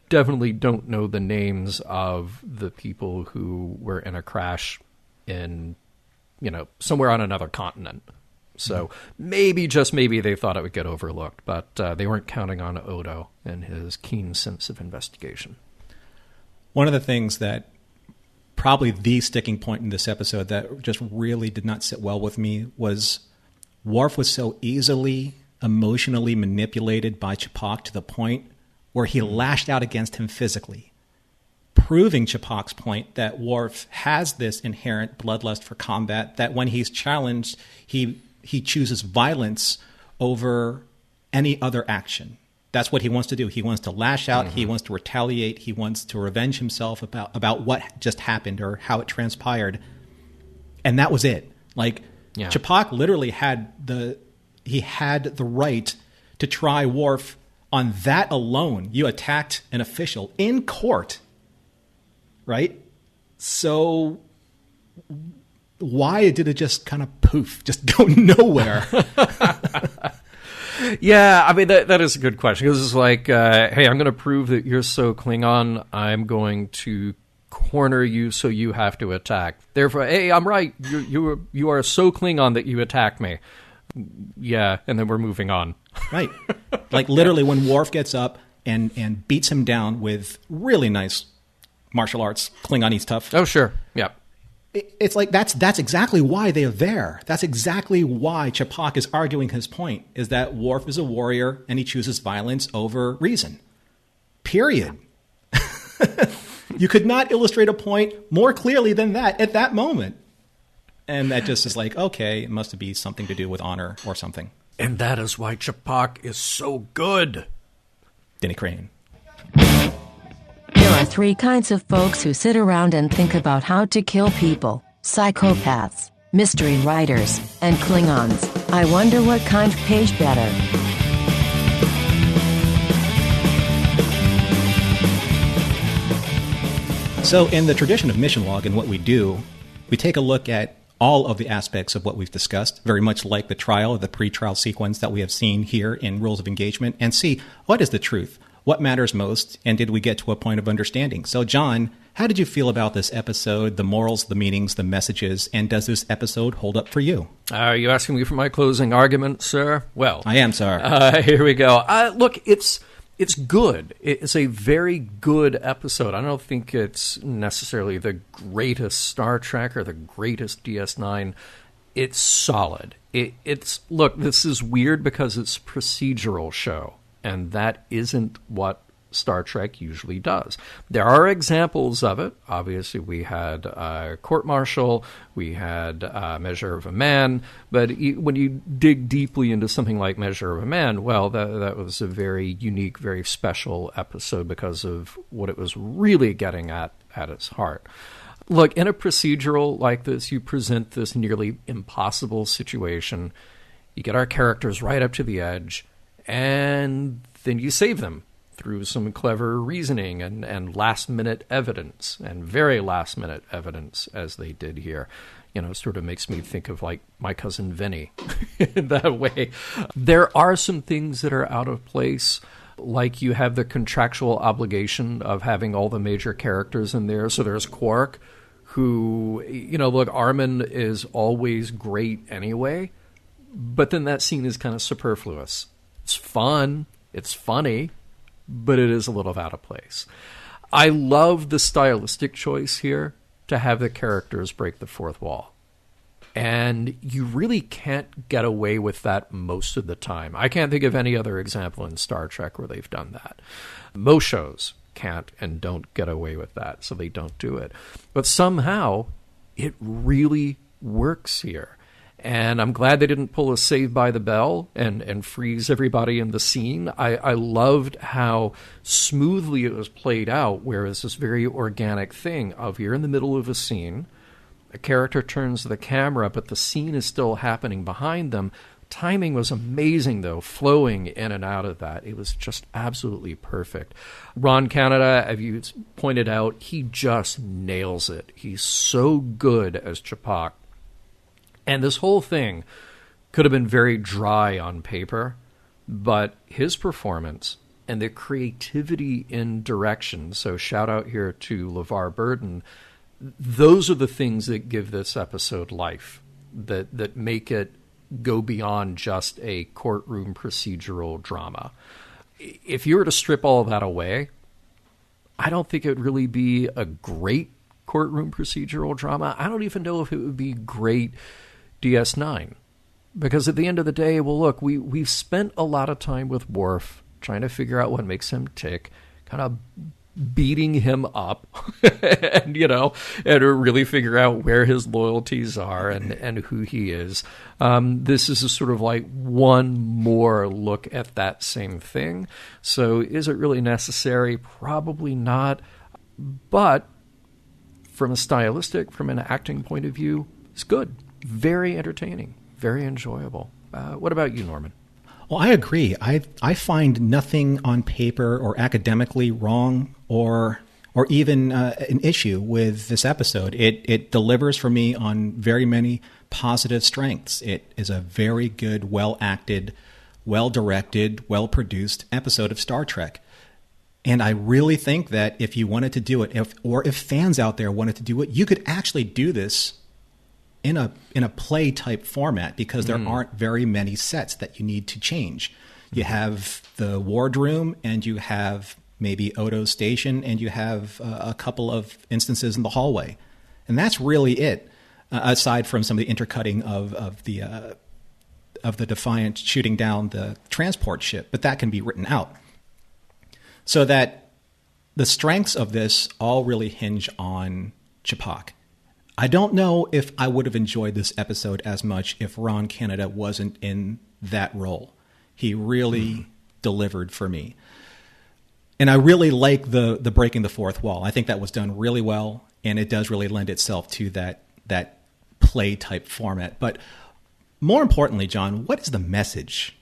definitely don't know the names of the people who were in a crash in, somewhere on another continent. So maybe, just maybe, they thought it would get overlooked, but they weren't counting on Odo and his keen sense of investigation. One of the things that probably the sticking point in this episode that just really did not sit well with me was Worf was so easily emotionally manipulated by Ch'pak to the point where he lashed out against him physically, proving Ch'pak's point that Worf has this inherent bloodlust for combat, that when he's challenged, he chooses violence over any other action. That's what he wants to do. He wants to lash out. He wants to retaliate. He wants to revenge himself about what just happened or how it transpired. And that was it. Ch'pak literally had the right to try Worf on that alone. You attacked an official in court, right? So why did it just kind of poof, just go nowhere? Yeah, I mean, that is a good question. Because it's like, hey, I'm going to prove that you're so Klingon. I'm going to corner you so you have to attack. Therefore, hey, I'm right. You are so Klingon that you attacked me. Yeah, and then we're moving on. Right. Like literally when Worf gets up and beats him down with really nice martial arts, Klingonese stuff. Oh, sure. Yeah. It's like that's exactly why they are there. That's exactly why Ch'pak is arguing his point, is that Worf is a warrior and he chooses violence over reason. Period. You could not illustrate a point more clearly than that at that moment. And that just is like, okay, it must be something to do with honor or something. And that is why Ch'pak is so good. Denny Crane. There are three kinds of folks who sit around and think about how to kill people: psychopaths, mystery writers, and Klingons. I wonder what kind pays better. So in the tradition of Mission Log and what we do, we take a look at all of the aspects of what we've discussed, very much like the trial or the pre-trial sequence that we have seen here in Rules of Engagement, and see what is the truth, what matters most, and did we get to a point of understanding? So, John, how did you feel about this episode, the morals, the meanings, the messages, and does this episode hold up for you? Are you asking me for my closing argument, sir? Well, I am, sir. Here we go. Look, it's good. It's a very good episode. I don't think it's necessarily the greatest Star Trek or the greatest DS9. It's solid. Look, this is weird because it's a procedural show, and that isn't what Star Trek usually does. There are examples of it. Obviously, we had Court Martial, we had Measure of a Man, but when you dig deeply into something like Measure of a Man, well, that was a very unique, very special episode because of what it was really getting at its heart. Look, in a procedural like this, you present this nearly impossible situation. You get our characters right up to the edge, and then you save them through some clever reasoning and last-minute evidence, and very last-minute evidence, as they did here. Sort of makes me think of, like, My Cousin Vinny in that way. There are some things that are out of place, like you have the contractual obligation of having all the major characters in there. So there's Quark, who, look, Armin is always great anyway, but then that scene is kind of superfluous. It's fun, it's funny, but it is a little out of place. I love the stylistic choice here to have the characters break the fourth wall. And you really can't get away with that most of the time. I can't think of any other example in Star Trek where they've done that. Most shows can't and don't get away with that, so they don't do it. But somehow, it really works here. And I'm glad they didn't pull a Save by the Bell and freeze everybody in the scene. I loved how smoothly it was played out, whereas this very organic thing of you're in the middle of a scene, a character turns the camera, but the scene is still happening behind them. Timing was amazing, though, flowing in and out of that. It was just absolutely perfect. Ron Canada, as you pointed out, he just nails it. He's so good as Ch'pak. And this whole thing could have been very dry on paper, but his performance and the creativity in direction, so shout out here to LeVar Burton, those are the things that give this episode life, that make it go beyond just a courtroom procedural drama. If you were to strip all of that away, I don't think it would really be a great courtroom procedural drama. I don't even know if it would be great DS9. Because at the end of the day, well, look, we've spent a lot of time with Worf trying to figure out what makes him tick, kind of beating him up and really figure out where his loyalties are and who he is. This is a sort of like one more look at that same thing. So is it really necessary? Probably not. But from a stylistic, from an acting point of view, it's good. Very entertaining. Very enjoyable. What about you, Norman? Well, I agree. I find nothing on paper or academically wrong or even an issue with this episode. It delivers for me on very many positive strengths. It is a very good, well-acted, well-directed, well-produced episode of Star Trek. And I really think that if you wanted to do it, if fans out there wanted to do it, you could actually do this in a play type format, because there aren't very many sets that you need to change. You have the wardroom, and you have maybe Odo's station, and you have a couple of instances in the hallway, and that's really it. Aside from some of the intercutting of the Defiant shooting down the transport ship, but that can be written out. So that the strengths of this all really hinge on Ch'pak. I don't know if I would have enjoyed this episode as much if Ron Canada wasn't in that role. He really delivered for me. And I really like the breaking the fourth wall. I think that was done really well, and it does really lend itself to that play type format. But more importantly, John, what is the message?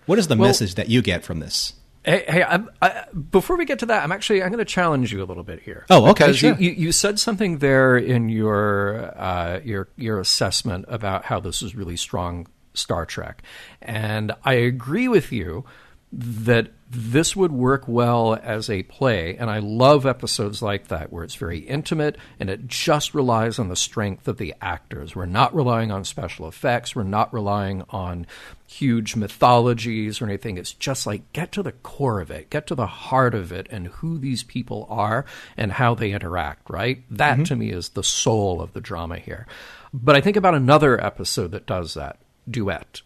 What is the message that you get from this? Hey, before we get to that, I'm going to challenge you a little bit here. Oh, okay, sure. You said something there in your assessment about how this is really strong Star Trek, and I agree with you that this would work well as a play, and I love episodes like that where it's very intimate and it just relies on the strength of the actors. We're not relying on special effects. We're not relying on huge mythologies or anything. It's just like, get to the core of it, get to the heart of it, and who these people are and how they interact, right? That, to me, is the soul of the drama here. But I think about another episode that does that, Duet.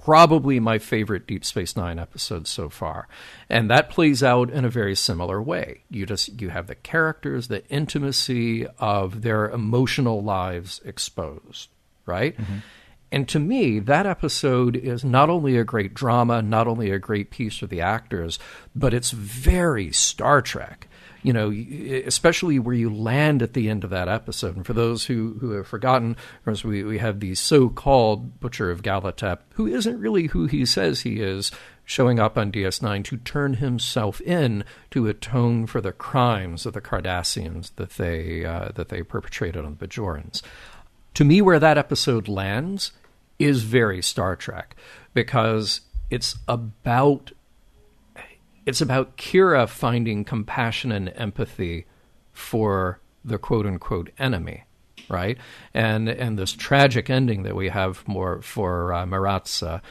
Probably my favorite Deep Space Nine episode so far. And that plays out in a very similar way. You have the characters, the intimacy of their emotional lives exposed, right? And to me, that episode is not only a great drama, not only a great piece for the actors, but it's very Star Trek. You know, especially where you land at the end of that episode. And for those who have forgotten, of course, we have the so-called Butcher of Galatep, who isn't really who he says he is, showing up on DS9 to turn himself in to atone for the crimes of the Cardassians that they perpetrated on the Bajorans. To me, where that episode lands is very Star Trek, because it's about Kira finding compassion and empathy for the quote-unquote enemy, right? And this tragic ending that we have for Maritza,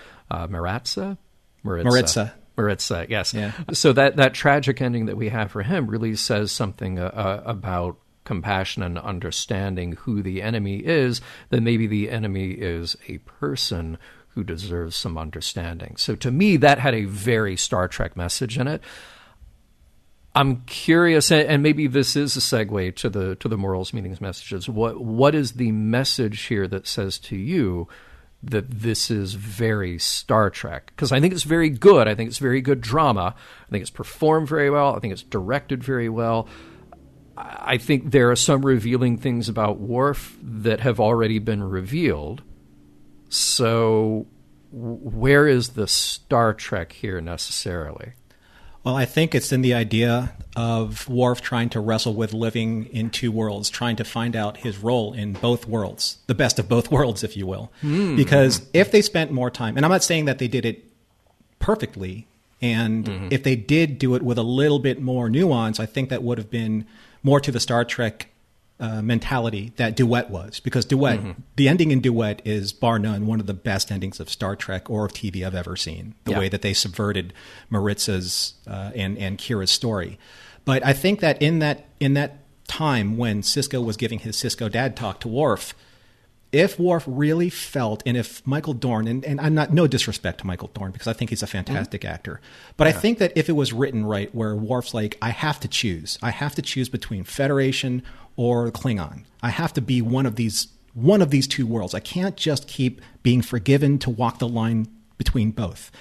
yes. Yeah. So that tragic ending that we have for him really says something about compassion and understanding who the enemy is, that maybe the enemy is a person who deserves some understanding. So to me, that had a very Star Trek message in it. I'm curious, and maybe this is a segue to the morals, meanings, messages. What is the message here that says to you, that this is very Star Trek, because I think it's very good. I think it's very good drama. I think it's performed very well. I think it's directed very well. I think there are some revealing things about Worf that have already been revealed. So where is the Star Trek here necessarily? Well, I think it's in the idea of Worf trying to wrestle with living in two worlds, trying to find out his role in both worlds, the best of both worlds, if you will. Because if they spent more time, and I'm not saying that they did it perfectly, and if they did do it with a little bit more nuance, I think that would have been more to the Star Trek mentality that Duet was. Because Duet, the ending in Duet is, bar none, one of the best endings of Star Trek or of TV I've ever seen. The way that they subverted Maritza's and Kira's story. But I think that in that time when Sisko was giving his Sisko dad talk to Worf, if Worf really felt, and if Michael Dorn, and I'm not, no disrespect to Michael Dorn, because I think he's a fantastic actor, but I think that if it was written right, where Worf's like, I have to choose between Federation or Klingon. I have to be one of these two worlds. I can't just keep being forgiven to walk the line between both.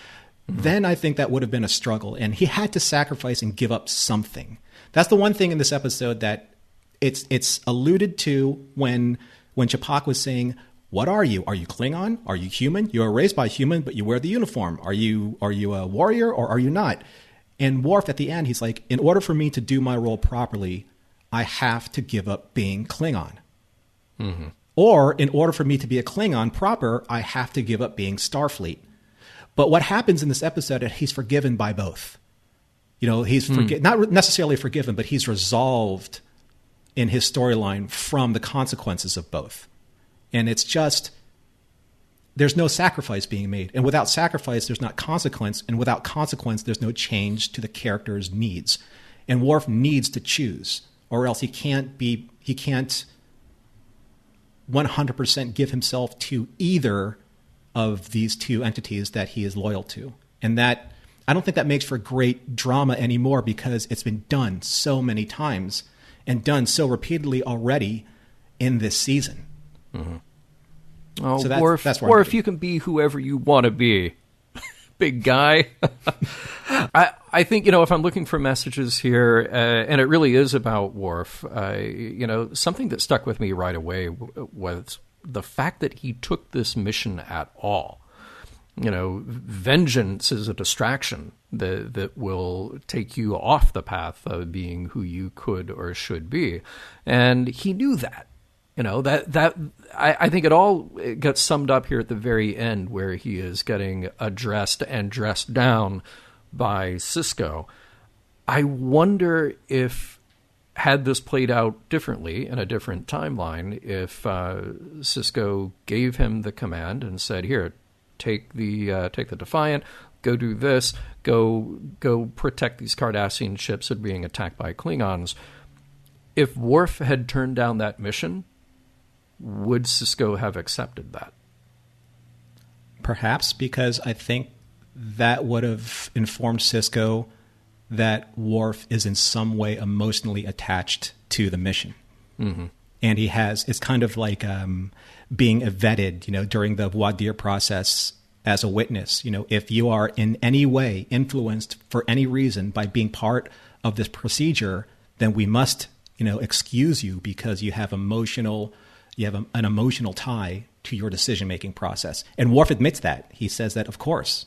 Then I think that would have been a struggle, and he had to sacrifice and give up something. That's the one thing in this episode that it's alluded to when Ch'pak was saying, "What are you? Are you Klingon? Are you human? You are raised by human, but you wear the uniform. Are you a warrior or are you not?" And Worf at the end, he's like, "In order for me to do my role properly, I have to give up being Klingon. Or in order for me to be a Klingon proper, I have to give up being Starfleet." But what happens in this episode is he's forgiven by both. You know, he's not necessarily forgiven, but he's resolved in his storyline from the consequences of both. And it's just, there's no sacrifice being made. And without sacrifice, there's not consequence. And without consequence, there's no change to the character's needs. And Worf needs to choose, or else he can't 100% give himself to either of these two entities that he is loyal to. And that, I don't think that makes for great drama anymore, because it's been done so many times and done so repeatedly already in this season. Oh, so or if you can be whoever you want to be, big guy. I think, if I'm looking for messages here, and it really is about Worf, something that stuck with me right away was the fact that he took this mission at all. Vengeance is a distraction that will take you off the path of being who you could or should be. And he knew that. I think it gets summed up here at the very end, where he is getting addressed and dressed down by Sisko. I wonder if, had this played out differently in a different timeline, if Sisko gave him the command and said, "Here, take the Defiant, go do this, go protect these Cardassian ships that are being attacked by Klingons." If Worf had turned down that mission, would Sisko have accepted that? Perhaps, because I think that would have informed Sisko that Worf is in some way emotionally attached to the mission. And it's kind of like being vetted, during the voir dire process as a witness. If you are in any way influenced for any reason by being part of this procedure, then we must, excuse you because you have an emotional tie to your decision-making process. And Worf admits that. He says that, of course.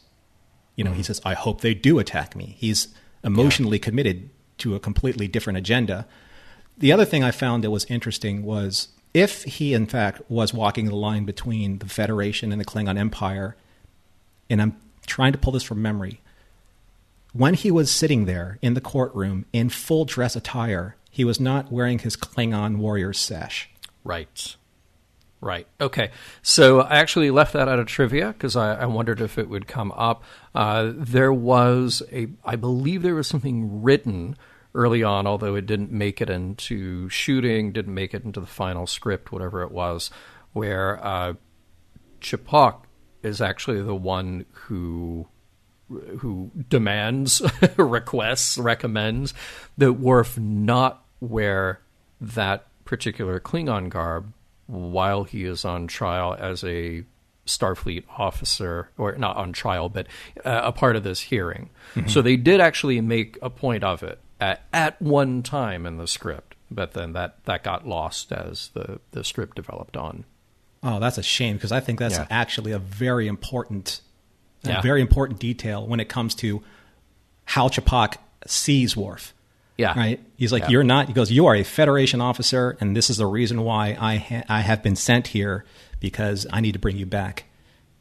He says, "I hope they do attack me." He's emotionally committed to a completely different agenda. The other thing I found that was interesting was, if he, in fact, was walking the line between the Federation and the Klingon Empire, and I'm trying to pull this from memory, when he was sitting there in the courtroom in full dress attire, he was not wearing his Klingon warrior's sash. Right. Okay. So I actually left that out of trivia because I wondered if it would come up. I believe there was something written early on, although it didn't make it into shooting, didn't make it into the final script, whatever it was, where Ch'pak is actually the one who demands, requests, recommends that Worf not wear that particular Klingon garb while he is on trial as a Starfleet officer, or not on trial, but a part of this hearing. Mm-hmm. So they did actually make a point of it at one time in the script, but then that got lost as the script developed on. Oh, that's a shame, because I think that's actually a very important detail when it comes to how Ch'pak sees Worf. Yeah. Right? He's like, you're not, he goes, you are a Federation officer, and this is the reason why I have been sent here, because I need to bring you back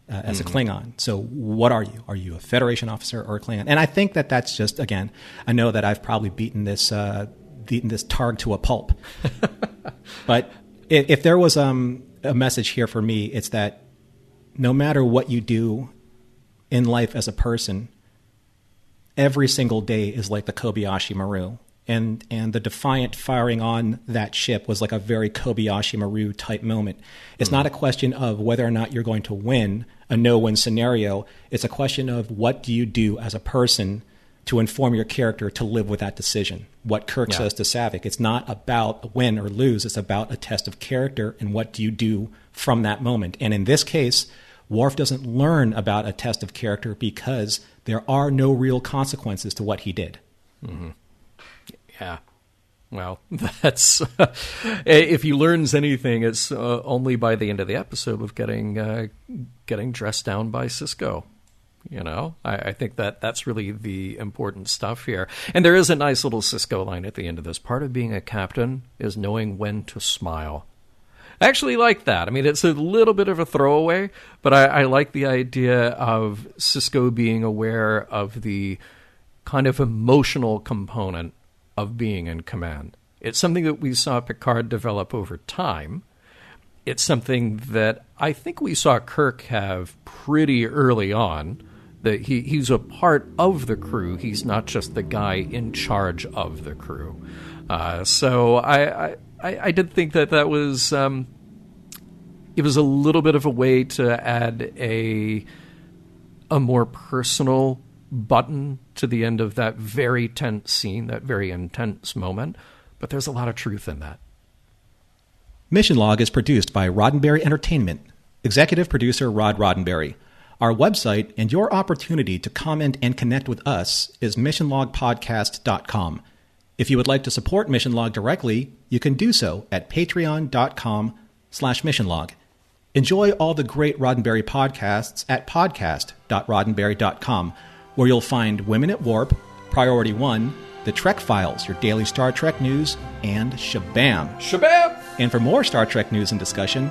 as a Klingon. So what are you? Are you a Federation officer or a Klingon? And I think that's just, again, I know that I've probably beaten this targ to a pulp. But if there was a message here for me, it's that no matter what you do in life as a person, every single day is like the Kobayashi Maru. And the defiant firing on that ship was like a very Kobayashi Maru type moment. It's not a question of whether or not you're going to win a no-win scenario. It's a question of what do you do as a person to inform your character to live with that decision. What Kirk says to Saavik, it's not about win or lose. It's about a test of character and what do you do from that moment. And in this case, Worf doesn't learn about a test of character because there are no real consequences to what he did. Mm-hmm. Yeah. Well, that's if he learns anything, it's only by the end of the episode of getting dressed down by Sisko. You know, I think that's really the important stuff here. And there is a nice little Sisko line at the end of this. Part of being a captain is knowing when to smile. I actually like that. I mean, it's a little bit of a throwaway, but I like the idea of Sisko being aware of the kind of emotional component of being in command. It's something that we saw Picard develop over time. It's something that I think we saw Kirk have pretty early on, that he's a part of the crew. He's not just the guy in charge of the crew. So I did think that was it was a little bit of a way to add a more personal button to the end of that very tense scene, that very intense moment. But there's a lot of truth in that. Mission Log is produced by Roddenberry Entertainment. Executive producer Rod Roddenberry. Our website and your opportunity to comment and connect with us is missionlogpodcast.com. If you would like to support Mission Log directly, you can do so at patreon.com/missionlog. Enjoy all the great Roddenberry podcasts at podcast.roddenberry.com, where you'll find Women at Warp, Priority 1, The Trek Files, your daily Star Trek news, and Shabam! Shabam! And for more Star Trek news and discussion,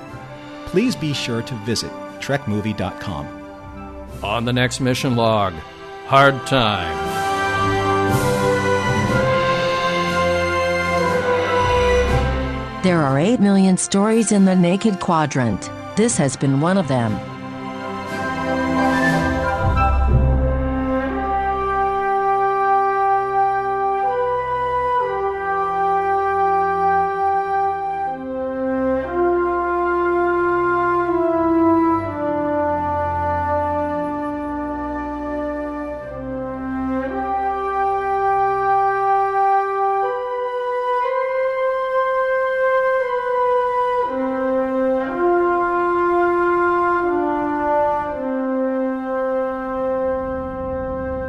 please be sure to visit trekmovie.com. On the next Mission Log, Hard Time. There are 8 million stories in the Naked Quadrant. This has been one of them.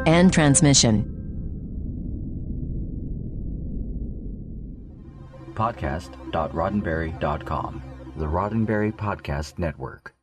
End transmission. Podcast.roddenberry.com, the Roddenberry Podcast Network.